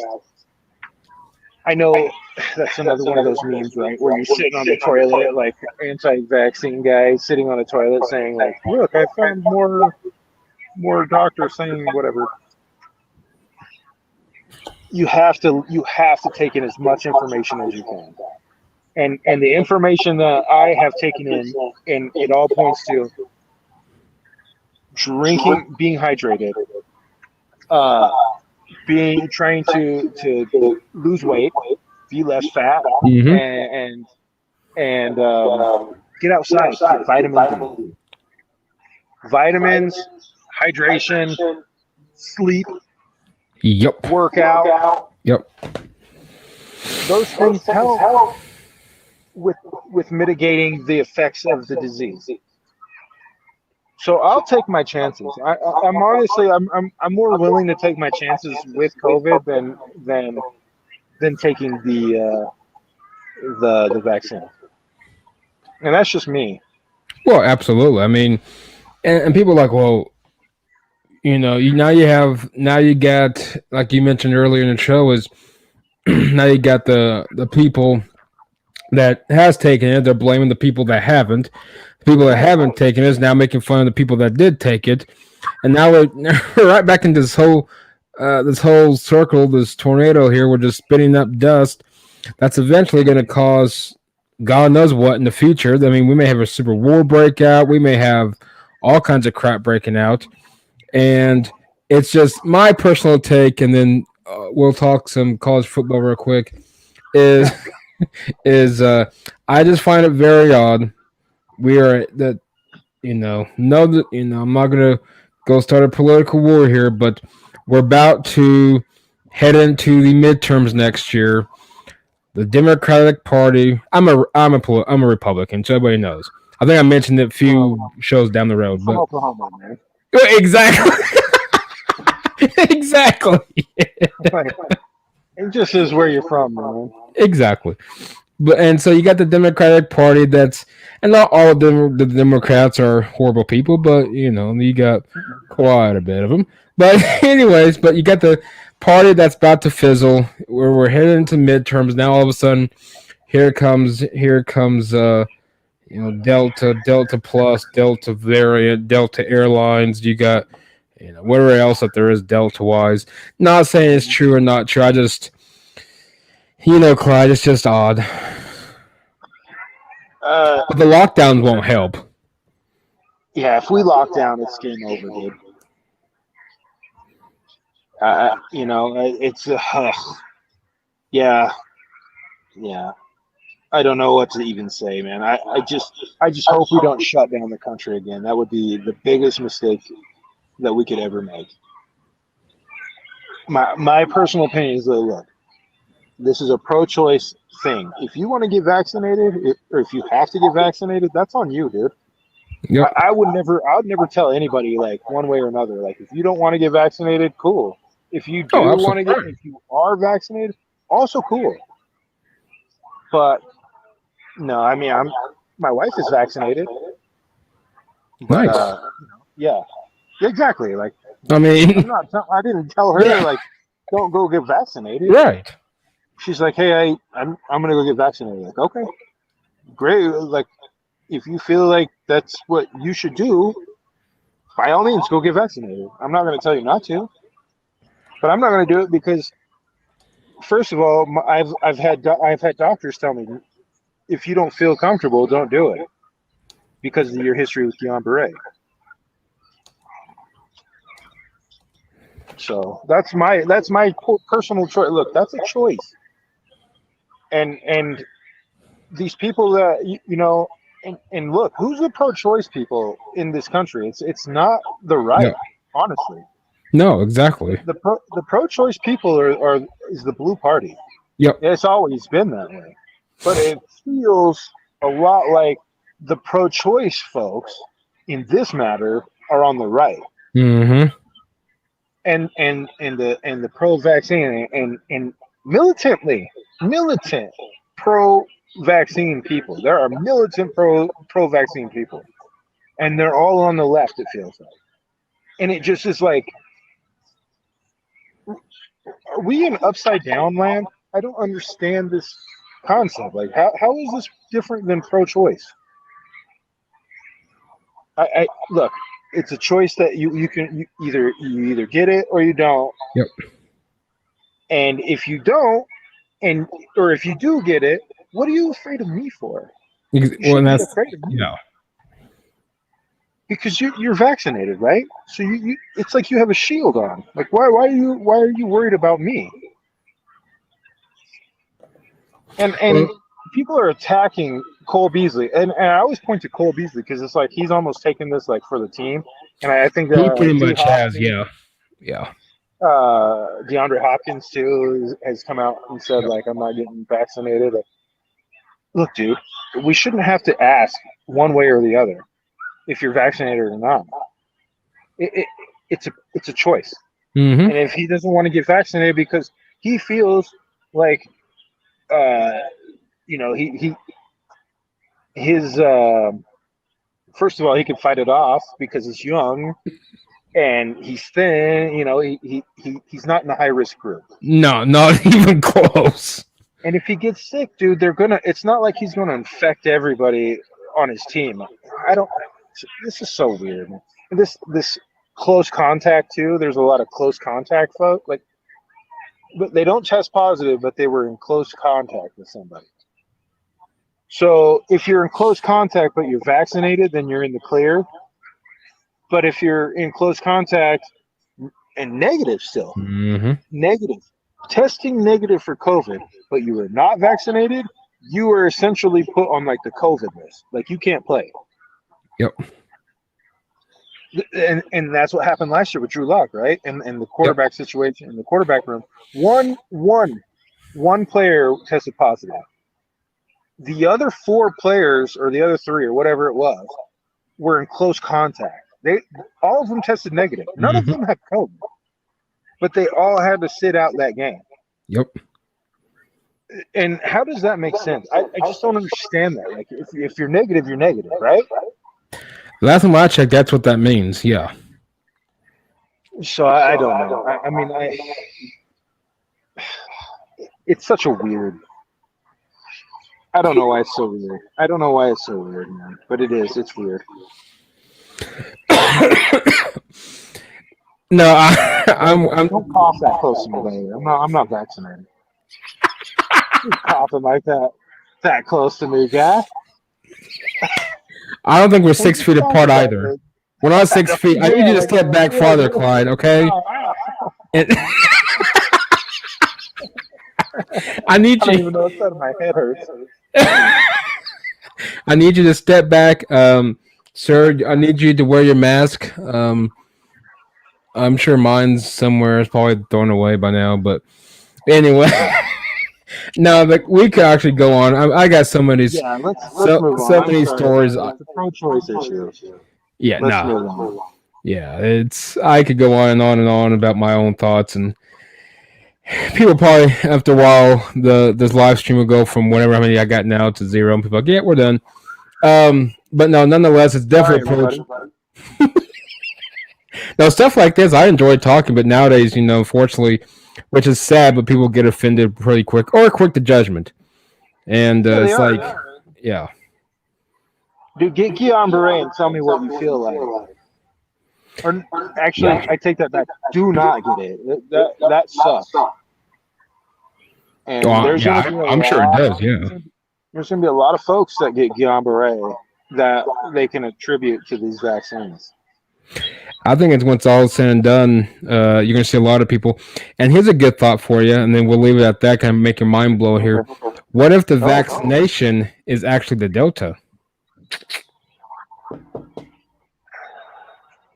I know that's another one of those memes, right, where you're sitting on the toilet, like anti-vaccine guy sitting on a toilet saying, like, "Look, I found more doctors saying whatever." You have to take in as much information as you can, and the information that I have taken in, and it all points to drinking, being hydrated, trying to lose weight, be less fat, Mm-hmm. and get outside, get vitamin D, vitamins, hydration, sleep, Yep. workout. Yep. Those things help with mitigating the effects of the disease. So I'll take my chances. I'm honestly I'm more willing to take my chances with COVID than taking the vaccine. And that's just me. Well, absolutely. I mean, and people are like, well, now you got, like you mentioned earlier in the show, is now you got the people that has taken it. They're blaming the people that haven't. The people that haven't taken it is now making fun of the people that did take it, and now we're right back into this whole circle, this tornado here. We're just spitting up dust. That's eventually going to cause God knows what in the future. I mean, we may have a super war breakout. We may have all kinds of crap breaking out. And it's just my personal take, and then we'll talk some college football real quick. Is is I just find it very odd. We are that know that I'm not gonna go start a political war here, but we're about to heading into the midterms next year. The Democratic Party. I'm a Republican, so everybody knows. I think I mentioned it a few Well, shows down the I'm road, from but Oklahoma, man. exactly, exactly, Like, it just is where you're from, man. exactly. But and so you got the Democratic Party that's, and not all of them. The Democrats are horrible people, but you got quite a bit of them. But anyways, but you got the party that's about to fizzle. Where we're heading into midterms now. All of a sudden, here comes Delta Plus, Delta variant, Delta Airlines. You got whatever else that there is Delta wise. Not saying it's true or not true. I just Clyde, it's just odd. Uh, But the lockdowns won't help. yeah, if we lock down, it's game over, dude. It's yeah, yeah. I don't know what to even say, man. I just hope we don't shut down the country again. That would be the biggest mistake that we could ever make. My personal opinion is that, look, this is a pro-choice thing. If you want to get vaccinated, or if you have to get vaccinated, that's on you, dude. Yep. I would never tell anybody like one way or another. Like, if you don't want to get vaccinated, cool. If you Oh, do want to get, absolutely. if you are vaccinated, also cool. But no, I mean, my wife is vaccinated, but Nice. yeah, exactly. Like, I I'm mean, not. I didn't tell her yeah, like, don't go get vaccinated. right. She's like, hey, I'm gonna go get vaccinated. Like, okay, great. Like, if you feel like that's what you should do, by all means, go get vaccinated. I'm not gonna tell you not to, but I'm not gonna do it because, first of all, I've had doctors tell me, if you don't feel comfortable, don't do it because of your history with Guillain Barre. So that's my personal choice. Look, that's a choice, and these people that and look, who's the pro-choice people in this country? It's not the No, right, honestly. no, exactly. The pro-choice people are is the blue party. Yep. It's always been that way, but it feels a lot like the pro-choice folks in this matter are on the right, Mm-hmm. and the pro-vaccine and militant pro-vaccine people. There are militant pro-vaccine people, and they're all on the left. It feels like, and it just is like, are we in upside down land? I don't understand this concept. Like, how is this different than pro-choice? I look. It's a choice that you either get it or you don't. Yep. And if you don't, and or if you do get it, what are you afraid of me for? You Well, and shouldn't be that's afraid of me yeah. because you're vaccinated, right? So you it's like you have a shield on. Like, why are you worried about me? And Well, people are attacking Cole Beasley, and I always point to Cole Beasley because it's like he's almost taken this like for the team, and I think he pretty like D much has. Hopkins, Yeah. Yeah. DeAndre Hopkins too has come out and said Yep. like, I'm not getting vaccinated. Like, look, dude, we shouldn't have to ask one way or the other if you're vaccinated or not. It's a choice, Mm-hmm. and if he doesn't want to get vaccinated because he feels like uh, he his first of all, he can fight it off because he's young and he's thin. He's not in the high risk group. No, not even close. And if he gets sick, dude, it's not like he's gonna infect everybody on his team. I don't. This is so weird. This close contact too. There's a lot of close contact folk. Like, but they don't test positive, but they were in close contact with somebody. So if you're in close contact but you're vaccinated, then you're in the clear. But if you're in close contact and negative still, Mm-hmm. negative, testing negative for COVID, but you were not vaccinated, you were essentially put on like the COVID list. Like, you can't play. Yep. And that's what happened last year with Drew Lock, right? And the quarterback situation in the quarterback room. One player tested positive. The other 4 players, or the other 3, or whatever it was, were in close contact. All of them tested negative. None of them had COVID, but they all had to sit out that game. Yep. And how does that make sense? I just don't understand that. Like, if you're negative, right? Last time I checked, that's what that means. Yeah. So I don't know. I mean, it's such a weird. I don't know why it's so weird. I don't know why it's so weird, man. But it is. It's weird. No, I'm. Don't cough that close to me, baby. I'm not vaccinated. You're coughing like that close to me, guy. I don't think we're 6 feet apart either. We're not 6 feet. I need you to step back farther, Clyde. Okay. And I need you. I don't even know what side of my head hurts. I need you to step back, sir. I need you to wear your mask. I'm sure mine's somewhere. It's probably thrown away by now. But anyway, no, but we could actually go on. I got so many. Yeah, let's move on. So many stories. It's a pro-choice issue. Yeah, Let's move on. Yeah, I could go on and on and on about my own thoughts, and people probably after a while this live stream will go from whatever how many I got now to 0, and people are like, yeah, we're done. But no, nonetheless, it's definitely now stuff like this I enjoy talking, but nowadays, unfortunately, which is sad, but people get offended pretty quick or quick to judgment, and it's like, yeah. Dude, get Guillain Barre and tell me what you feel like. Or actually, I take that back. Do not get it. That sucks. And I'm sure it does. Yeah, there's going to be a lot of folks that get Guillain Barre that they can attribute to these vaccines. I think it's once all said and done, you're going to see a lot of people. And here's a good thought for you, and then we'll leave it at that. Kind of make your mind blow here. What if the vaccination is actually the Delta?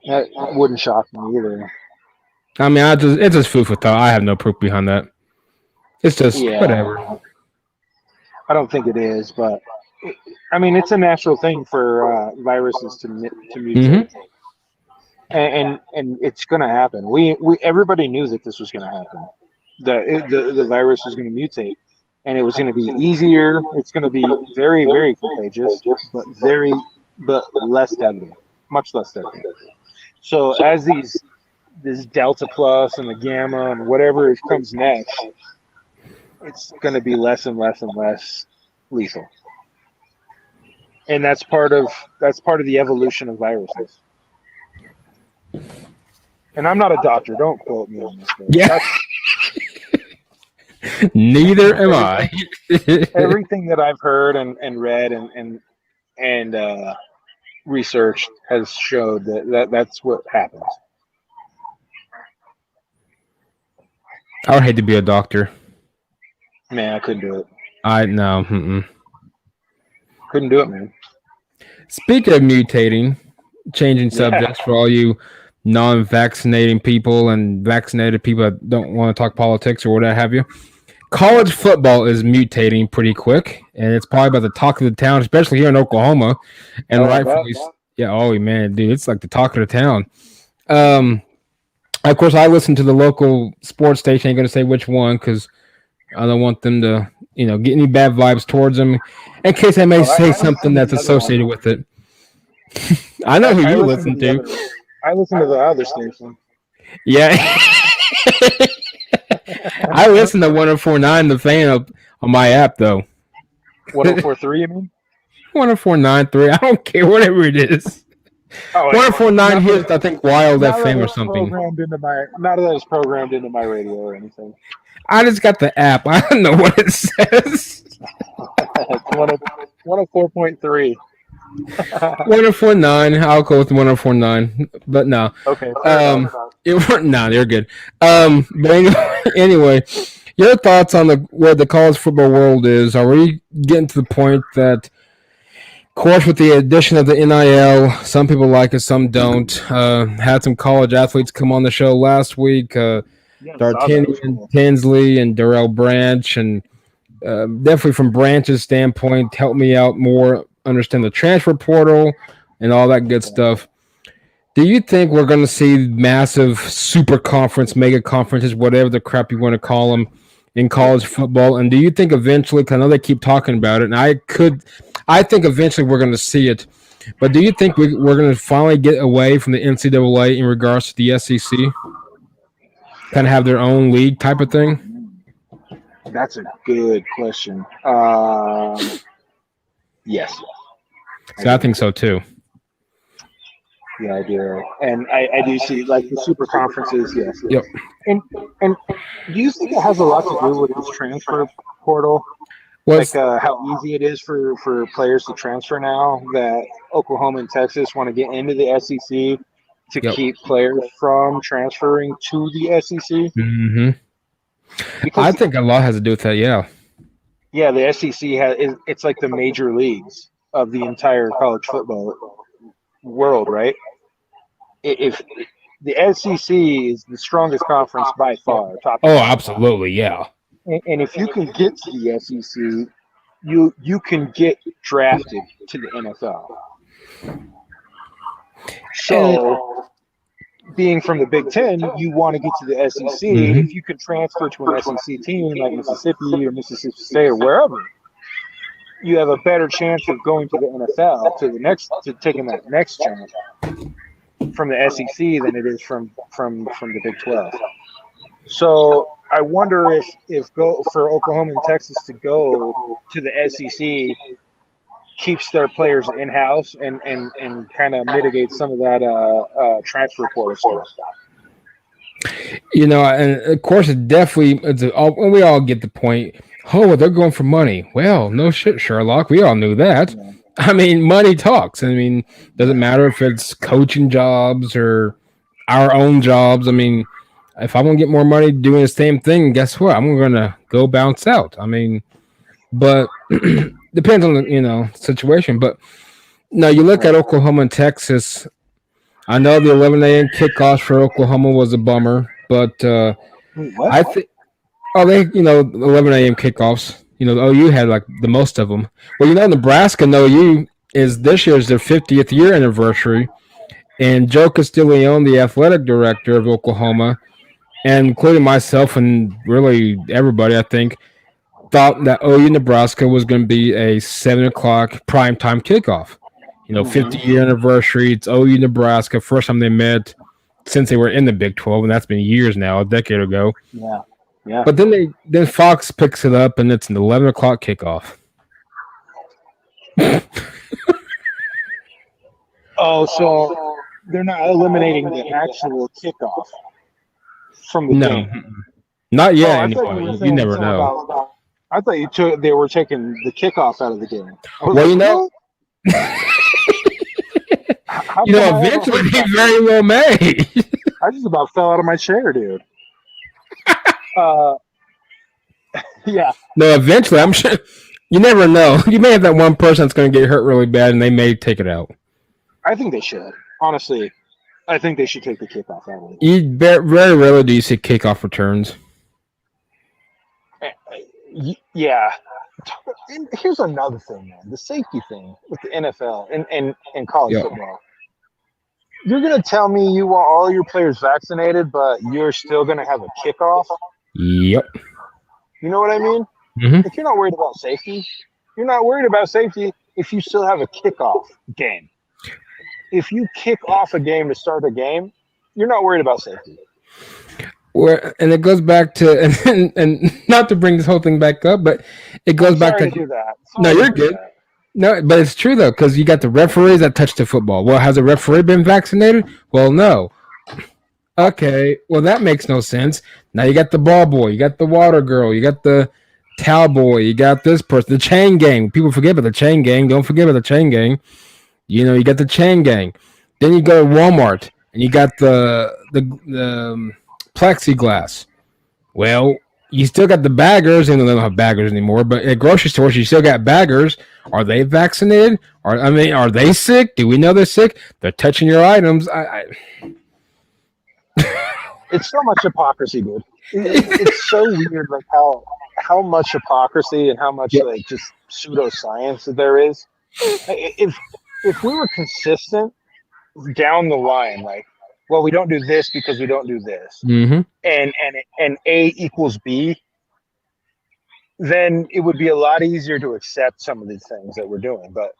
That wouldn't shock me either. I mean, it's just food for thought. I have no proof behind that. It's just whatever. I don't think it is, but I mean, it's a natural thing for viruses to mutate, and it's going to happen. We everybody knew that this was going to happen. The virus was going to mutate, and it was going to be easier. It's going to be very, very contagious, but less deadly, much less deadly. So as this Delta Plus and the Gamma and whatever comes next, it's going to be less and less and less lethal. And that's part of the evolution of viruses. And I'm not a doctor. Don't quote me on this. Yeah. Neither am I. Everything that I've heard and read and researched has showed that's what happens. I would hate to be a doctor. Man, I couldn't do it. Couldn't do it, man. Speaking of mutating, changing subjects for all you non-vaccinating people and vaccinated people that don't want to talk politics or whatever have you. College football is mutating pretty quick, and it's probably about the talk of the town, especially here in Oklahoma. And rightfully, man, dude, it's like the talk of the town. Of course, I listen to the local sports station. I ain't going to say which one because I don't want them to, get any bad vibes towards them in case I may say something that's associated with it. I know who you listen to. I listen to the other station. Yeah. I listen to 104.9 The Fan on my app, though. 104.3, you mean? 104.9.3. I don't care, whatever it is. 104.9 here, I think, Wild FM or something. Not that it's programmed into my radio or anything. I just got the app. I don't know what it says. It's 104.3 104.9. I'll go with 104.9. But no. Okay. They're good. But anyway, your thoughts on where the college football world is? Are we getting to the point that course, with the addition of the NIL, some people like it, some don't. Had some college athletes come on the show last week. Yeah, I saw that. It was D'Artagnan cool. Tinsley and Darrell Branch, and definitely from Branch's standpoint, help me out more, understand the transfer portal and all that good stuff. Do you think we're going to see massive super conference, mega conferences, whatever the crap you want to call them, in college football? And do you think eventually, because I know they keep talking about it, and I think eventually we're going to see it. But do you think we're going to finally get away from the NCAA in regards to the SEC? Kind of have their own league type of thing? That's a good question. Yes. So I think so too. Yeah, I do. And I do see like the super conferences, yes. Yep. And do you think it has a lot to do with this transfer portal? Was How easy it is for players to transfer now that Oklahoma and Texas want to get into the SEC to keep players from transferring to the SEC? Mm-hmm. Because I think a lot has to do with that. Yeah. yeah, the SEC it's like the major leagues of the entire college football world, right? If the SEC is the strongest conference by far, top to Oh, bottom. absolutely. Yeah. And if you can get to the SEC, you can get drafted to the NFL. So, being from the Big Ten, you want to get to the SEC. Mhm. If you can transfer to an SEC team like Mississippi or Mississippi State or wherever, you have a better chance of going to the NFL to taking that next jump from the SEC than it is from the Big 12. So I wonder if go for Oklahoma and Texas to go to the SEC keeps their players in house and kind of mitigates some of that transfer portal stuff. You know, and of course, we all get the point. Oh, well, they're going for money. Well, no shit, Sherlock. We all knew that. Yeah. I mean, money talks. I mean, doesn't matter if it's coaching jobs or our own jobs. I mean, if I want to get more money doing the same thing, guess what? I'm going to go bounce out. I mean, but depends on the situation. But no, you look at Oklahoma and Texas. I know the 11 a.m. kickoffs for Oklahoma was a bummer, but What? I think they 11 a.m. kickoffs. The OU had like the most of them. Well, Nebraska and OU is this year's their 50th year anniversary, and Joe Castiglione, the athletic director of Oklahoma, and including myself and really everybody, I think, thought that OU Nebraska was going to be a 7 o'clock primetime kickoff. 50-year anniversary. It's OU Nebraska. First time they met since they were in the Big 12, and that's been years now, a decade ago. Yeah. Yeah. But then Fox picks it up, and it's an 11 o'clock kickoff. Oh, so they're not eliminating the actual kickoff from the game. Not yet. I thought anyway. were You saying never something know. I thought they were taking the kickoff out of the game. Well, eventually they very well may. I just about fell out of my chair, dude. Yeah. No, eventually, I'm sure. You never know. You may have that one person that's going to get hurt really bad, and they may take it out. I think they should. Honestly, I think they should take the kickoff out of it. Very rarely do you see kickoff returns. Yeah. And here's another thing, man. The safety thing with the NFL and college football. You're going to tell me you want all your players vaccinated, but you're still going to have a kickoff? Yep. You know what I mean? Mm-hmm. If you're not worried about safety, you're not worried about safety if you still have a kickoff game. If you kick off a game to start a game, you're not worried about safety. And it goes back to and not to bring this whole thing back up, but it goes back to do that. No, you're good. No, but it's true though, because you got the referees that touch the football. Well, has a referee been vaccinated? Well, no. Okay, well that makes no sense. Now you got the ball boy, you got the water girl, you got the towel boy, you got this person, the chain gang. People forget about the chain gang. Don't forget about the chain gang. You got the chain gang. Then you go to Walmart and you got the plexiglass. Well, you still got the baggers, and they don't have baggers anymore. But at grocery stores, you still got baggers. Are they vaccinated? Are they sick? Do we know they're sick? They're touching your items. It's so much hypocrisy, dude. It's so weird, like how much hypocrisy and how much Yep. like just pseudoscience that there is. If we were consistent down the line, like, well, we don't do this because we don't do this, Mm-hmm. and A equals B, then it would be a lot easier to accept some of these things that we're doing. But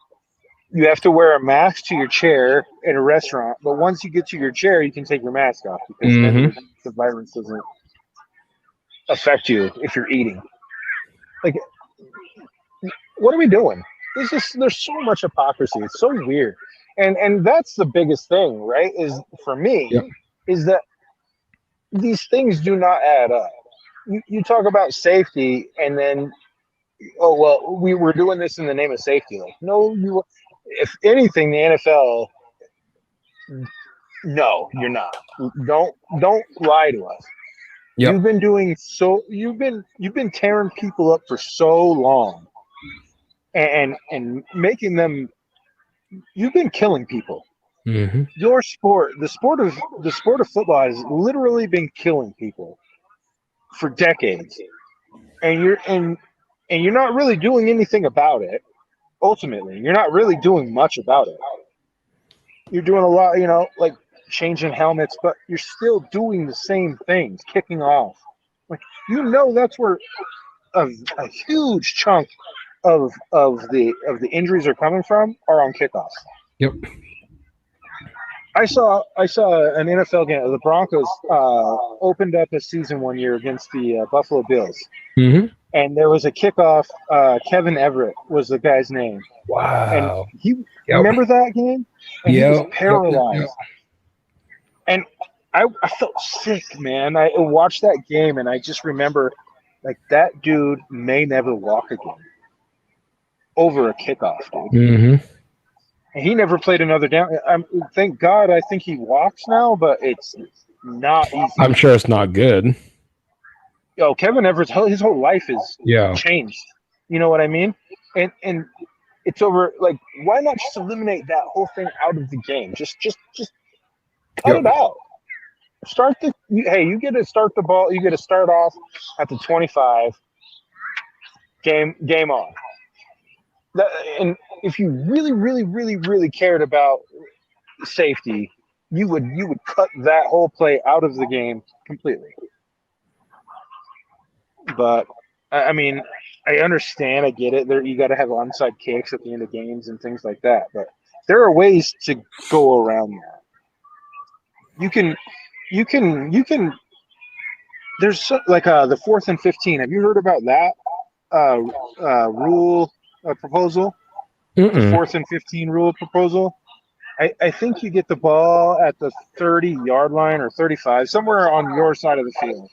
you have to wear a mask to your chair in a restaurant. But once you get to your chair, you can take your mask off because then Mm-hmm. the virus doesn't affect you if you're eating. Like, what are we doing? There's so much hypocrisy. It's so weird, and that's the biggest thing, right? Is for me, Yep. is that these things do not add up. You talk about safety, and then oh well, we were doing this in the name of safety. Like, no, you. If anything, the NFL, no, you're not. Don't lie to us. Yep. You've been tearing people up for so long, and making them. You've been killing people. Mm-hmm. Your sport, the sport of football, has literally been killing people for decades, and you're not really doing anything about it. Ultimately, you're not really doing much about it. You're doing a lot, like changing helmets, but you're still doing the same things, kicking off. Like, that's where a huge chunk of the injuries are coming from are on kickoffs. Yep. I saw an NFL game. The Broncos opened up a season one year against the Buffalo Bills, Mm-hmm. and there was a kickoff. Kevin Everett was the guy's name, and Wow. he Yep. remember that game, and he was Yep. paralyzed. Yep. And I felt sick, man. I watched that game, and I just remember, like, that dude may never walk again over a kickoff, dude. Mm-hmm. And he never played another down. Thank God, I think he walks now, but it's not easy. I'm sure it's not good. Kevin Everett's his whole life is Yeah. changed. You know what I mean? And it's over. Like, why not just eliminate that whole thing out of the game? Just cut it out. You get to start the ball. You get to start off at the 25. Game on. And if you really, really, really, really cared about safety, you would cut that whole play out of the game completely. But I mean, I understand, I get it. You got to have onside kicks at the end of games and things like that. But there are ways to go around that. You can. There's like the 4th and 15. Have you heard about that rule proposal? Mm-mm. The 4th and 15 rule proposal. I think you get the ball at the 30-yard line or 35, somewhere on your side of the field.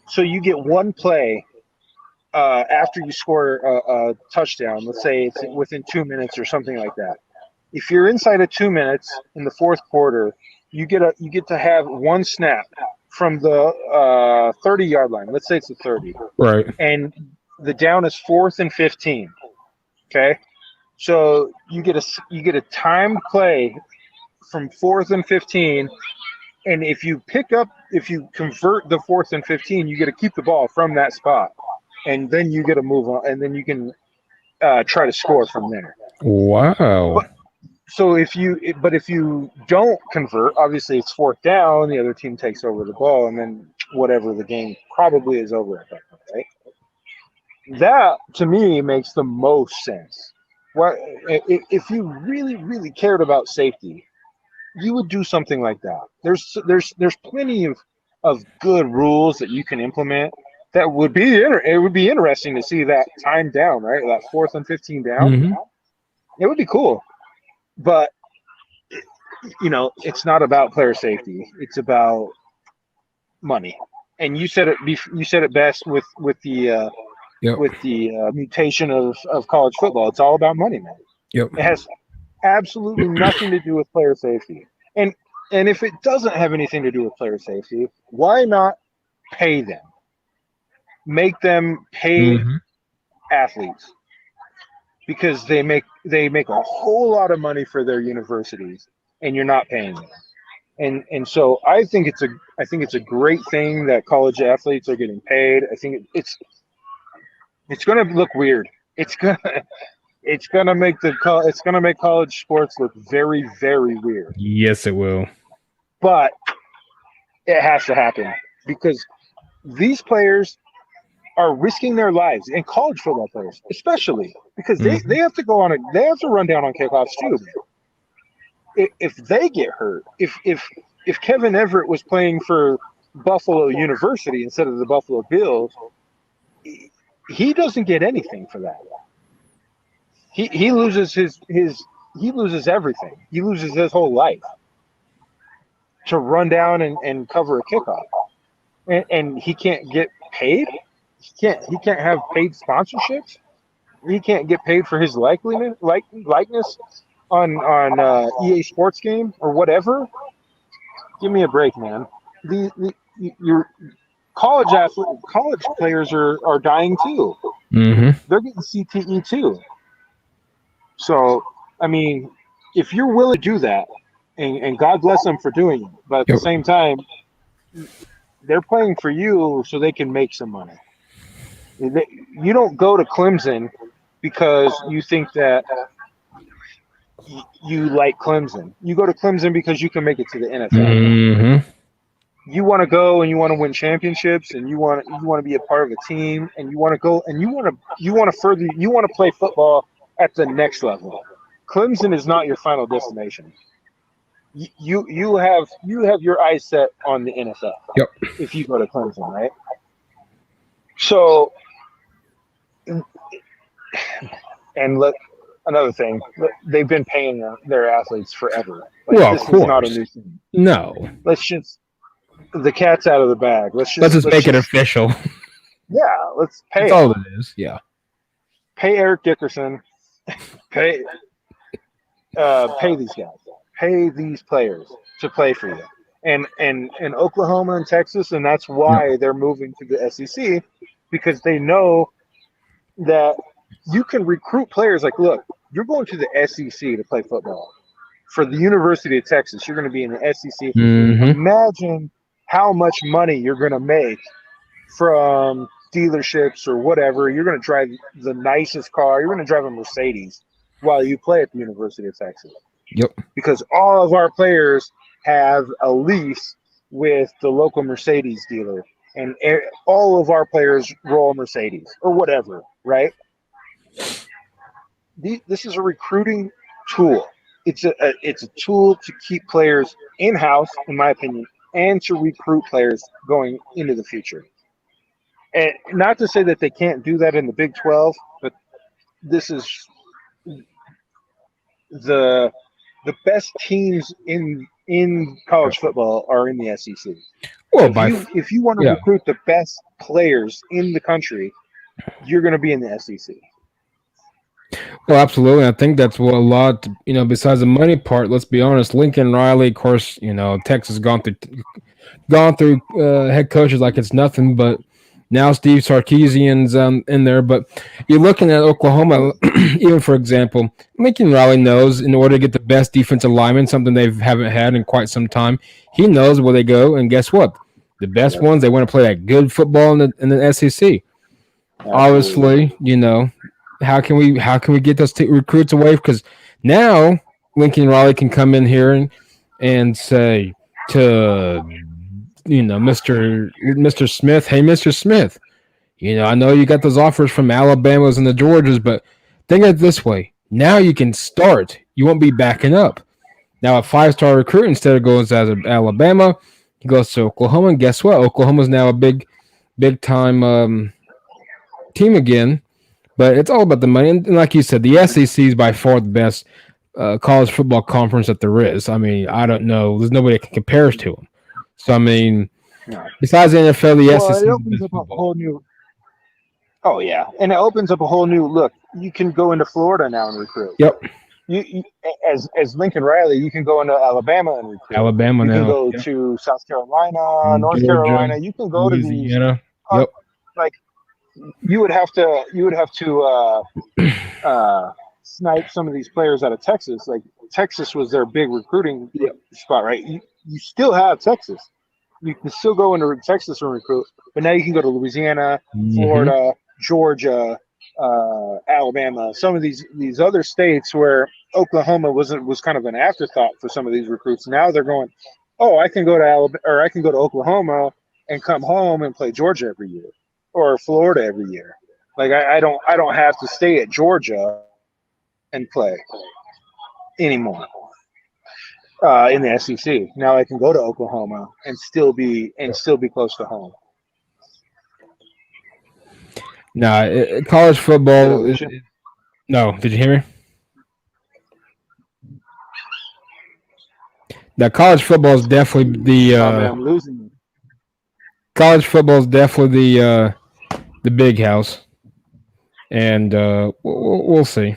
So you get one play after you score a touchdown. Let's say it's within 2 minutes or something like that. If you're inside of 2 minutes in the fourth quarter, you get to have one snap from the 30-yard line. Let's say it's the 30. Right. And the down is 4th and 15. Okay. So you get a timed play from 4th and 15, and if you convert the 4th and 15, you get to keep the ball from that spot, and then you get to move on, and then you can try to score from there. Wow. So if you don't convert, obviously it's 4th down, the other team takes over the ball, and then whatever, the game probably is over at that point, right? That to me makes the most sense. If you really, really cared about safety, you would do something like that. There's plenty of good rules that you can implement that would be it would be interesting to see that time down, right? That 4th and 15 down. Mm-hmm. It would be cool. But it's not about player safety. It's about money. And you said it best with the Yep. with the mutation of college football. It's all about money, man. Yep. It has absolutely nothing to do with player safety. And if it doesn't have anything to do with player safety, why not pay them? make them paid athletes because they make a whole lot of money for their universities, and you're not paying them. And so I think it's a great thing that college athletes are getting paid. I think it's going to look weird. It's gonna make college sports look very, very weird. Yes, it will. But it has to happen because these players are risking their lives, and college football players especially, because they have to they have to run down on kickoffs too. If they get hurt, if Kevin Everett was playing for Buffalo University instead of the Buffalo Bills, he doesn't get anything for that. He loses he loses everything. He loses his whole life to run down and cover a kickoff, and he can't get paid. He can't have paid sponsorships. He can't get paid for his likeness on EA Sports game or whatever. Give me a break, man. Your college players are dying too. Mm-hmm. They're getting CTE too. So, I mean, if you're willing to do that, and God bless them for doing it, but at the same time, they're playing for you so they can make some money. You don't go to Clemson because you think that you like Clemson. You go to Clemson because you can make it to the NFL. Mm-hmm. You want to go and you want to win championships, and you want to be a part of a team, and you want to go and you want to play football at the next level. Clemson is not your final destination. You have your eyes set on the NFL. Yep. If you go to Clemson, right? So, and look, another thing, they've been paying their athletes forever. This is not a new thing. No. Let's just the cat's out of the bag. Let's just make it official. Yeah, let's pay. That's all it is. Yeah. Pay Eric Dickerson. Pay these guys. Pay these players to play for you. And Oklahoma and Texas, and that's why they're moving to the SEC, because they know that you can recruit players. Like, look, you're going to the SEC to play football. For the University of Texas, you're going to be in the SEC. Mm-hmm. Imagine how much money you're going to make from dealerships or whatever. You're going to drive the nicest car. You're going to drive a Mercedes while you play at the University of Texas. Yep. Because all of our players have a lease with the local Mercedes dealer, and all of our players roll a Mercedes or whatever, right? This is a recruiting tool. It's a tool to keep players in-house, in my opinion, and to recruit players going into the future. And not to say that they can't do that in the Big 12, but this is the best teams in college football are in the SEC. Well, if you want to recruit the best players in the country, you're going to be in the SEC. Well, absolutely. I think that's what a lot, besides the money part, let's be honest, Lincoln Riley, of course, Texas gone through head coaches like it's nothing, but now Steve Sarkisian's in there. But you're looking at Oklahoma, even for example, Lincoln Riley knows in order to get the best defensive lineman, something they haven't had in quite some time, he knows where they go. And guess what? The best ones, they want to play that good football in the SEC. Obviously, how can we get those recruits away? Because now Lincoln Riley can come in here and say to Mr. Smith, hey, Mr. Smith, I know you got those offers from Alabamas and the Georgias, but think of it this way: now you can start. You won't be backing up. Now a 5-star recruit, instead of going as Alabama, he goes to Oklahoma, and guess what? Oklahoma's now a big time team again. But it's all about the money. And like you said, the SEC is by far the best college football conference that there is. I mean, I don't know. There's nobody that can compare to them. So, I mean, besides the NFL, the SEC it opens up a whole new – oh, yeah. And it opens up a whole new – look, you can go into Florida now and recruit. Yep. You as Lincoln Riley, you can go into Alabama and recruit. Alabama now. You can go to South Carolina, North Carolina. You can go Louisiana. to these. Yep. Like, you would have to snipe some of these players out of Texas. Like Texas was their big recruiting spot, right? You still have Texas. You can still go into Texas and recruit, but now you can go to Louisiana, Mm-hmm. Florida, Georgia, Alabama, some of these other states where Oklahoma was kind of an afterthought for some of these recruits. Now they're going, oh, I can go to Alabama or I can go to Oklahoma and come home and play Georgia every year or Florida every year. Like I don't have to stay at Georgia and play anymore in the SEC. Now I can go to Oklahoma and still be close to home. No, college Did I football. lose you? No, did you hear me? Now, college football is definitely Oh man, I'm losing you. college football is definitely the big house, and we'll see.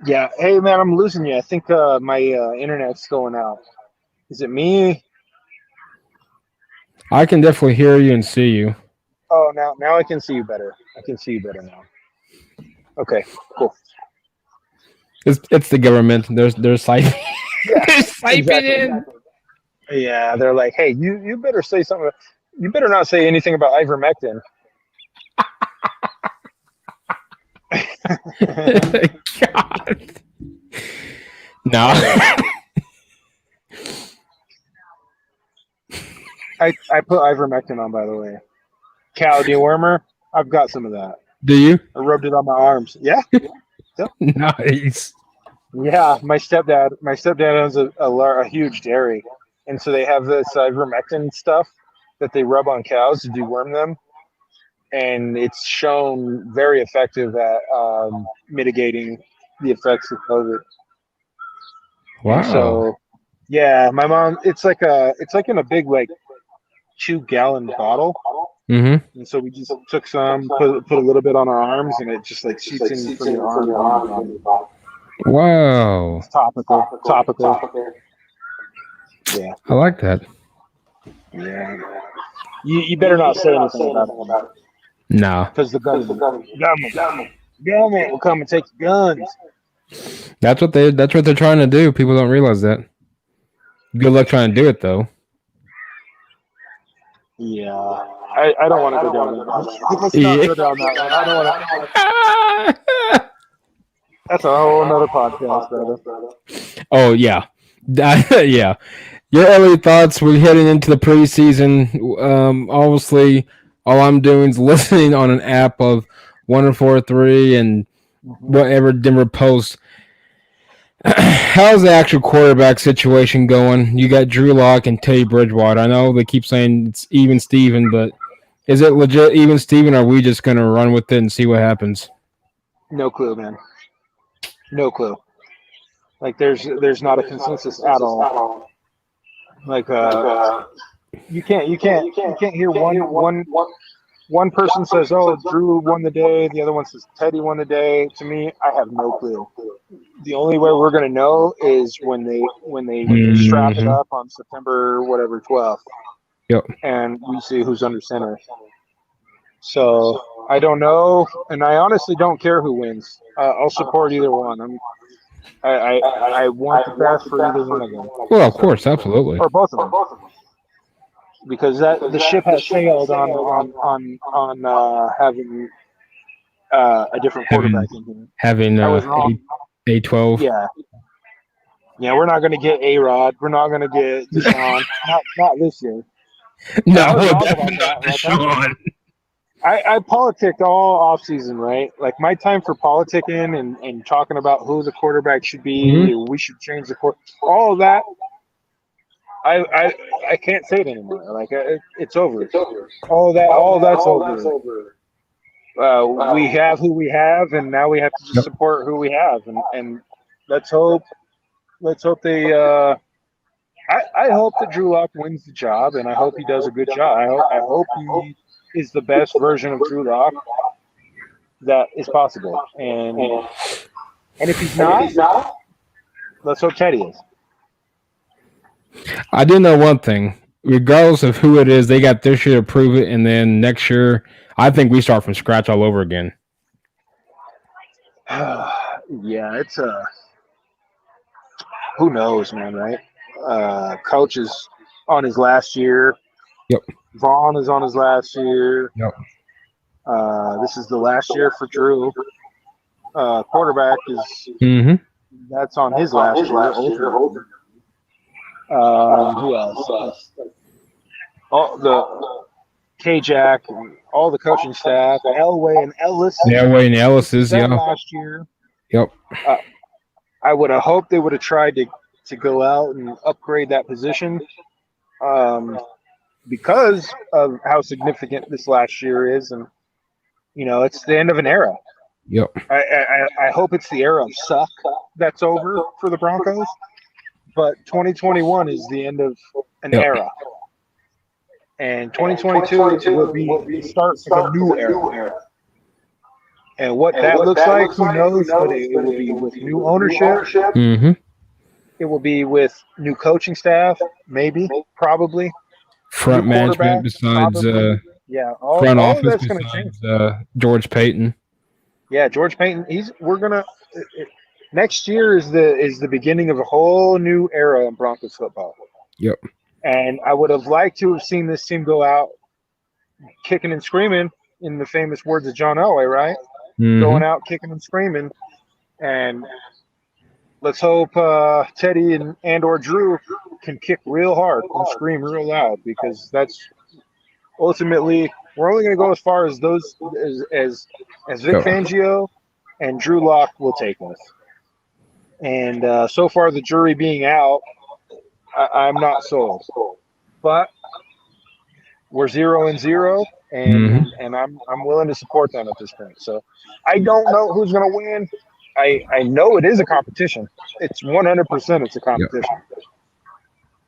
Yeah. Hey man, I'm losing you. I think my internet's going out. Is it me? I can definitely hear you and see you. Oh, now I can see you better. I can see you better now. Okay, cool. It's the government. They're siphoning. Yeah, They're siphoning exactly. in. Yeah, they're like, hey, you better say something. You better not say anything about ivermectin. God. No. I put ivermectin on, by the way. Cow dewormer. I've got some of that. Do you? I rubbed it on my arms. Yeah, Nice. yeah. My stepdad owns a huge dairy, and so they have this ivermectin stuff that they rub on cows to deworm them, and it's shown very effective at mitigating the effects of COVID. And Wow. so, yeah, my mom. It's like in a big like 2-gallon bottle, Mm-hmm. and so we just took some, put a little bit on our arms, and it just like shoots in from your arm down your body. Wow. It's topical, topical. Yeah, I like that. yeah. You better not say anything about it No. because the government will come and take your guns. That's what they're trying to do. People don't realize that. Good luck trying to do it though. Yeah, I don't want to go down that. Let's not Yeah. go down that one. I don't want to. That's a whole another podcast, brother. Oh yeah. Yeah. Your early thoughts. We're heading into the preseason. Obviously, all I'm doing is listening on an app of 104.3 and whatever Denver Post. How's the actual quarterback situation going? You got Drew Lock and Teddy Bridgewater. I know they keep saying it's even Steven, but is it legit even Steven, or are we just going to run with it and see what happens? No clue, man. No clue. Like there's not a consensus at all. Like you can't hear one person says, "Oh, Drew won the day," the other one says Teddy won the day. To me, I have no clue. The only way we're gonna know is when they strap it Mm-hmm. up on September whatever 12th, Yep. and we see who's under center. So I don't know, and I honestly don't care who wins. I'll support either one. I want the best for either one of them, Well, of course, absolutely. or both of them, because that the ship has sailed on having a different Having quarterback in here. having I was wrong. A12. Yeah, yeah, we're not going to get A-Rod. We're not going to get Deshaun. Not this year. No, I was wrong definitely about not that. Deshaun. I politicked all off season, right? Like my time for politicking and talking about who the quarterback should be, Mm-hmm. we should change the court. All of that, I can't say it anymore. Like it's over. All of that's over. We have who we have, and now we have to just Yep. support who we have, and let's hope they. I hope that Drew Lock wins the job, and I hope he does a good job. I hope he is the best version of Drew Lock that is possible. And if he's not, let's hope Teddy is. I do know one thing. regardless of who it is, they got this year to prove it, and then next year, I think we start from scratch all over again. Yeah, it's a who knows, man, right? Coach is on his last year. Yep. Vaughn is on his last year. Yep. This is the last year for Drew. Quarterback is that's on his last year. Who else? All the K-Jack and all the coaching staff, Elway and Ellis. Elway and Ellis is last year. Yep. I would have hoped they would have tried to go out and upgrade that position, because of how significant this last year is, and it's the end of an era. Yep. I hope it's the era of suck that's over for the Broncos, but 2021 is the end of an era. And 2022 will be the start of a new era. And what that looks like, who knows? But it will be with new ownership. Mm-hmm. It will be with new coaching staff, maybe, probably. Front management besides front office besides George Payton. Yeah, George Payton. Next year is the beginning of a whole new era in Broncos football. Yep. And I would have liked to have seen this team go out kicking and screaming, in the famous words of John Elway, right? Mm-hmm. Going out kicking and screaming. And let's hope Teddy and or Drew can kick real hard and scream real loud, because that's ultimately, we're only going to go as far as those as Vic Fangio and Drew Lock will take us. And so far, the jury being out, I'm not sold. But we're 0-0, and I'm willing to support them at this point. So I don't know who's going to win. I know it is a competition. It's 100%. It's a competition. Yep.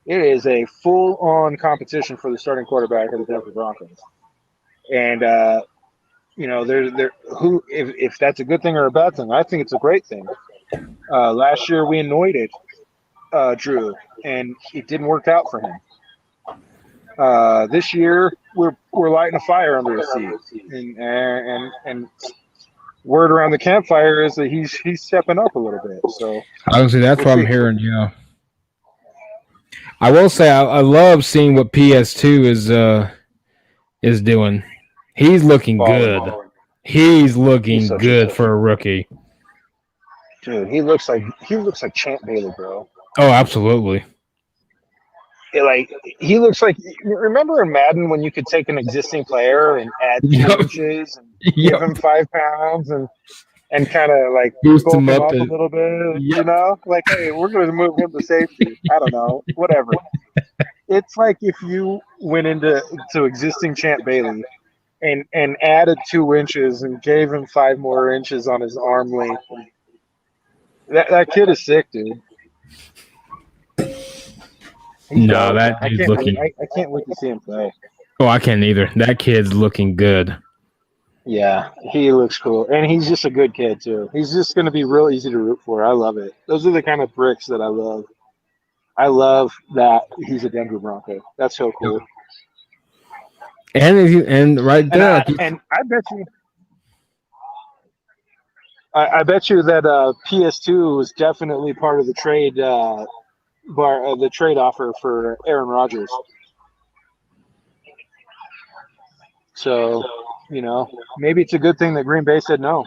It is a full-on competition for the starting quarterback of the Denver Broncos. And if that's a good thing or a bad thing, I think it's a great thing. Last year we anointed Drew, and it didn't work out for him. This year we're lighting a fire under his seat, and word around the campfire is that he's stepping up a little bit. So obviously that's what I'm hearing. I will say I love seeing what PS2 is doing. He's looking good. He's looking good for a rookie. Dude, he looks like Champ Bailey, bro. Oh, absolutely. He looks like, remember in Madden when you could take an existing player and add 2 inches and give him 5 pounds and kind of like boost bulk him up a little bit, like, hey, we're going to move him to safety. I don't know, whatever. It's like if you went into existing Champ Bailey and added 2 inches and gave him 5 more inches on his arm length. That kid is sick, dude. That dude's looking. I can't wait to see him play. Oh, I can't either. That kid's looking good. Yeah, he looks cool, and he's just a good kid too. He's just going to be real easy to root for. I love it. Those are the kind of bricks that I love. I love that he's a Denver Bronco. That's so cool. And right there, and I bet you. I bet you that PS2 was definitely part of the trade the trade offer for Aaron Rodgers. So, maybe it's a good thing that Green Bay said no.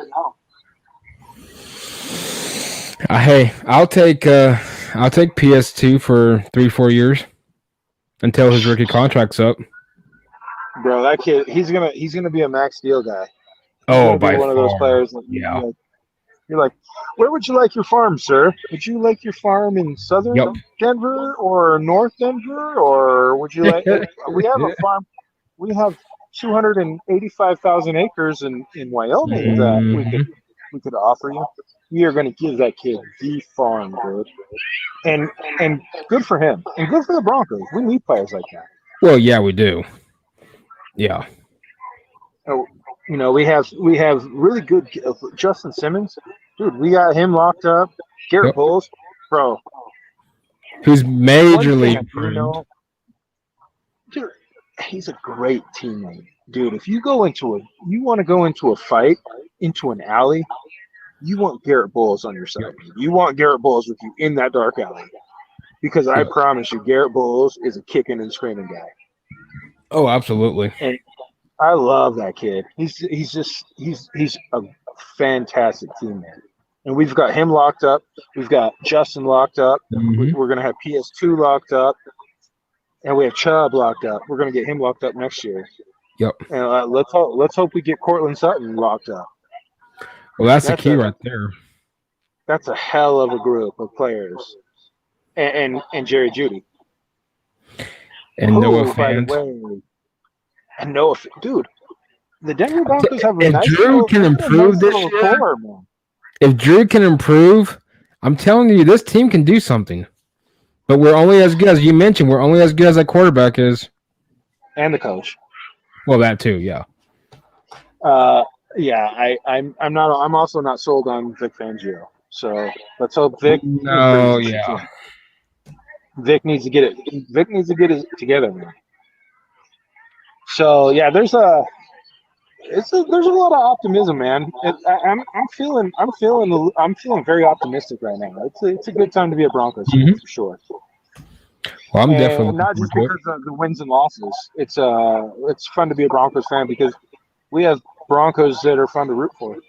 Hey, I'll take PS2 for 3-4 years until his rookie contract's up. Bro, that kid, he's gonna be a max deal guy. He's by one of those players that you're like, where would you like your farm, sir? Would you like your farm in southern Denver or north Denver, or would you like? We have a farm. We have 285,000 acres in Wyoming that we could offer you. We are going to give that kid the farm, dude. And good for him, and good for the Broncos. We need players like that. Well, yeah, we do. Yeah. We have really good Justin Simmons, dude. We got him locked up. Garrett Bowles, bro, who's majorly improved. he's a great teammate, dude. If you want to go into a fight, into an alley, you want Garrett Bowles on your side. You want Garrett Bowles with you in that dark alley, because I Yeah. promise you, Garrett Bowles is a kicking and screaming guy, Oh, absolutely. and I love that kid. He's a fantastic teammate, and we've got him locked up. We've got Justin locked up. Mm-hmm. We're gonna have PS2 locked up, and we have Chubb locked up. We're gonna get him locked up next year. Yep. And let's hope we get Cortland Sutton locked up. Well, that's the That's key a right there. that's a hell of a group of players, and Jerry Judy. And Noah By the fans. way, and Noah, dude, the Denver Broncos have a If nice Drew little, can improve this little year, core, man. if Drew can improve, I'm telling you, this team can do something. But we're only as good as you mentioned. We're only as good as that quarterback is, And the coach. well, that too. Yeah. Yeah, I'm not. I'm also not sold on Vic Fangio. So let's hope Vic No. improves. Yeah. Vic needs to get it. Vic needs to get it together, man. So yeah, there's a lot of optimism, man. I'm feeling very optimistic right now. It's a good time to be a Broncos fan for sure. Well, I'm definitely And not looking just forward to because of the wins and losses. It's fun to be a Broncos fan because we have Broncos that are fun to root for. it.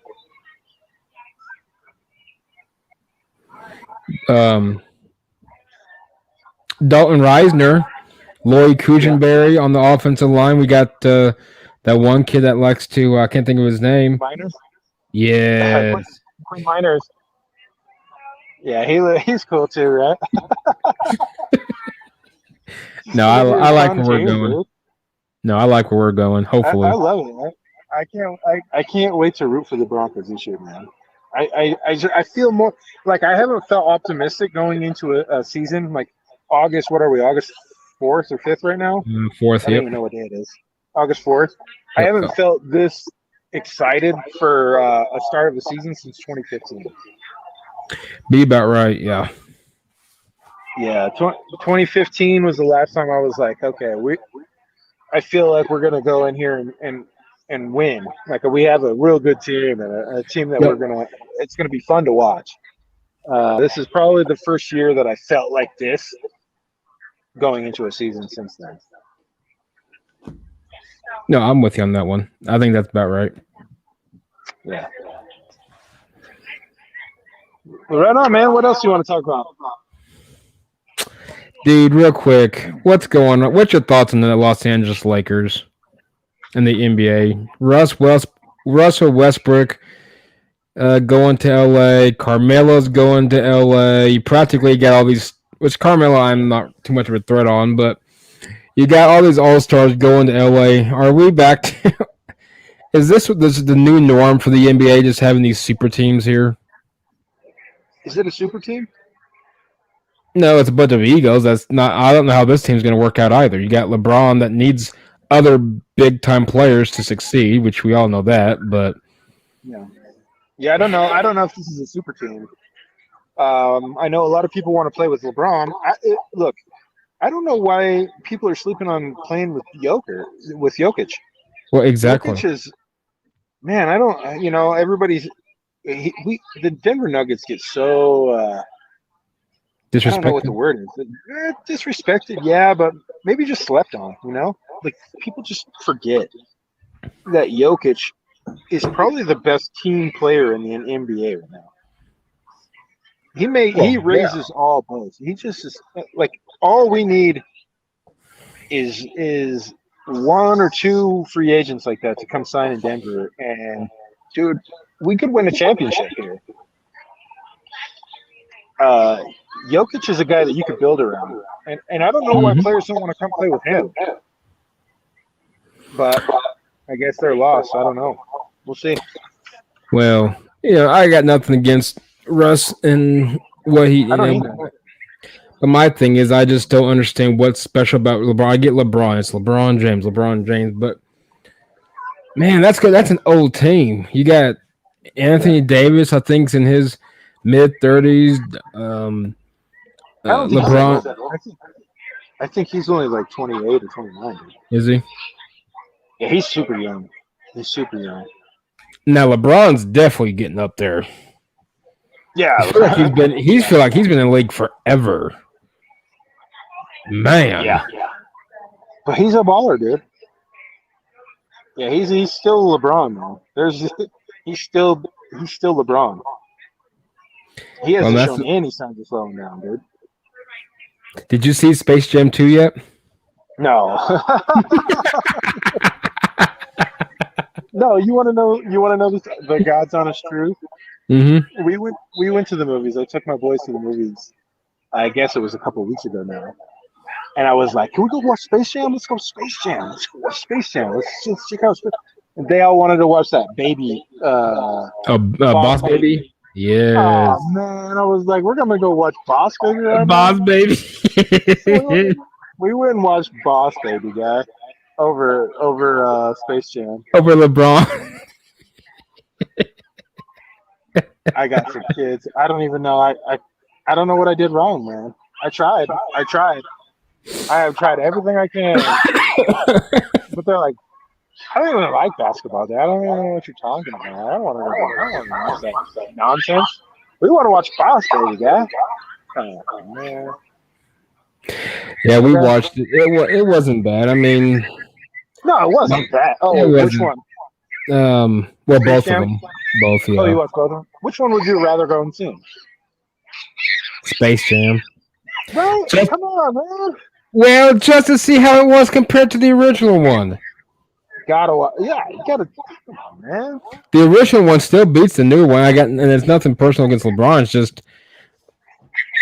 Dalton Reisner, Lloyd Kuchenberry on the offensive line. We got that one kid that likes to. I can't think of his name. Miners? Yes. Quinn Miners. Yeah, he's cool too, right? No, I like where we're team, going. dude. No, I like where we're going. Hopefully. I love it. I can't wait to root for the Broncos this year, man. I feel more like I haven't felt optimistic going into a season like August. What are we? August 4th or 5th right now? Fourth. I don't Yep. even know what day it is. August 4th. I Yep. haven't felt this excited for a start of the season since 2015. Be about right. Yeah. Yeah, 2015 was the last time I was like, okay, I feel like we're gonna go in here and win. Like we have a real good team and a team that it's gonna be fun to watch. This is probably the first year that I felt like this going into a season since then. No, I'm with you on that one. I think that's about right. Yeah. Well, right on, man. What else do you want to talk about? Dude, real quick, what's going on? What's your thoughts on the Los Angeles Lakers and the NBA? Russell Westbrook going to LA. Carmelo's going to LA. You practically got all these, which Carmelo I'm not too much of a threat on, but you got all these all-stars going to LA. Are we back to is this the new norm for the NBA, just having these super teams here? Is it a super team? No, it's a bunch of egos. That's not. I don't know how this team's going to work out either. You got LeBron that needs other big-time players to succeed, which we all know that. But yeah, I don't know. I don't know if this is a super team. I know a lot of people want to play with LeBron. Look, I don't know why people are sleeping on playing with Jokic. Well, exactly. Jokic is, man. I don't. Everybody's. The Denver Nuggets get so. I don't know what the word is. Disrespected, yeah, but maybe just slept on. Like people just forget that Jokic is probably the best team player in the NBA right now. He raises all boats. He just is like all we need is one or two free agents like that to come sign in Denver, and dude, we could win a championship here. Jokic is a guy that you could build around, and I don't know why players don't want to come play with him. But I guess they're lost. I don't know. We'll see. Well, I got nothing against Russ and what he. I don't either. But my thing is, I just don't understand what's special about LeBron. I get LeBron. It's LeBron James. But man, that's good. That's an old team. You got Anthony Davis. I think's in his mid-30s. LeBron. I think he's only like 28 or 29. Dude. Is he? Yeah, he's super young. He's super young. Now LeBron's definitely getting up there. Yeah, I feel like he's been in the league forever. Man. yeah. But he's a baller, dude. Yeah, he's still LeBron, man. He's still LeBron. He Well, hasn't shown any signs of slowing down, dude. Did you see Space Jam 2 yet? No. No, you want to know the God's honest truth? Mm-hmm. We went to the movies. I took my boys to the movies. I guess it was a couple of weeks ago now. And I was like, "Can we go watch Space Jam? Let's go Space Jam. Let's go watch Space Jam. Let's check out Space." And they all wanted to watch that baby. Boss Baby. Yeah. Oh man, I was like, "We're gonna go watch Boss Baby." Right Boss now? Baby. So we went and watched Boss Baby, guy, over Space Jam. Over LeBron. I got some kids. I don't even know. I don't know what I did wrong, man. I tried. I have tried everything I can. But they're like, I don't even like basketball. Dad. I don't even know what you're talking about. I don't want to watch that nonsense. We want to watch Boss Baby, guy. Oh, man. Yeah, we watched it. It wasn't bad. I mean, no, it wasn't bad. Oh, which one? Well, both of them. Both, yeah. Oh, you watched both of them? Which one would you rather go and see? Space Jam. Right? Come on, man. Well, just to see how it was compared to the original one. You gotta. Come on, man. The original one still beats the new one. And it's nothing personal against LeBron. It's just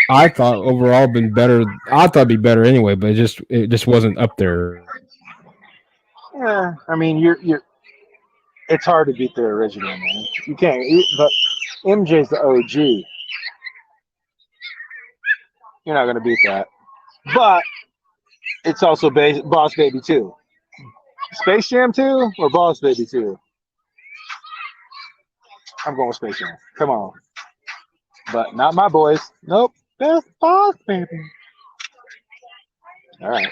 I thought overall been better. I thought it'd be better anyway, but it just wasn't up there. Yeah, I mean, you're. It's hard to beat the original, man. You can't. But MJ's the OG. You're not gonna beat that. But it's also Boss Baby 2. Space Jam 2 or Boss Baby 2? I'm going with Space Jam. Come on. But not my boys. Nope. That's Boss Baby. All right.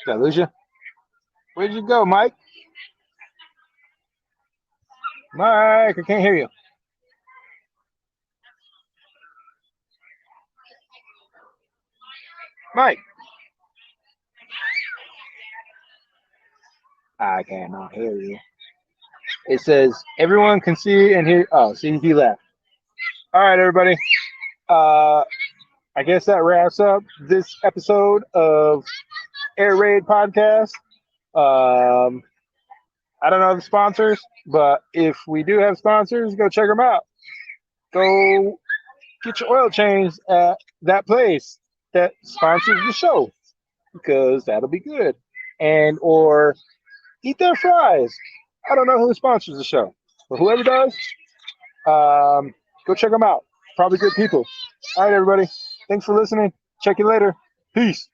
Did I lose you? Where'd you go, Mike? Mike, I can't hear you. Mike. I cannot hear you. It says everyone can see and hear. Oh, see, he left. All right, everybody. I guess that wraps up this episode of Air Raid Podcast. I don't know the sponsors, but if we do have sponsors, go check them out. Go get your oil changed at that place that sponsors the show, because that'll be good. And or eat their fries. I don't know who sponsors the show, but whoever does, go check them out. Probably good people. All right, everybody. Thanks for listening. Check you later. Peace.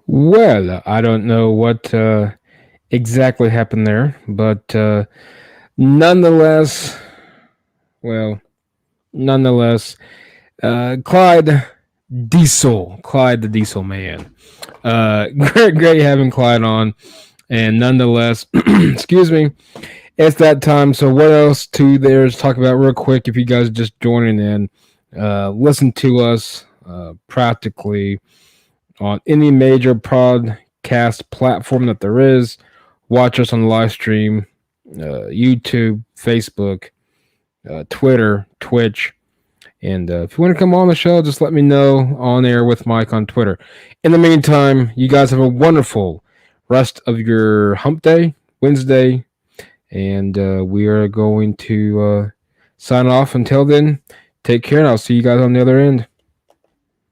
Well, I don't know what exactly happened there, but nonetheless, Clyde the Diesel Man. Great having Clyde on, and nonetheless, excuse me, it's that time. So what else to there's talk about real quick? If you guys are just joining in, Listen to us practically on any major podcast platform that there is. Watch us on live stream, YouTube, Facebook, Twitter, Twitch. And if you want to come on the show, just let me know on air with Mike on Twitter. In the meantime, you guys have a wonderful rest of your hump day, Wednesday. And we are going to sign off. Until then, take care, and I'll see you guys on the other end.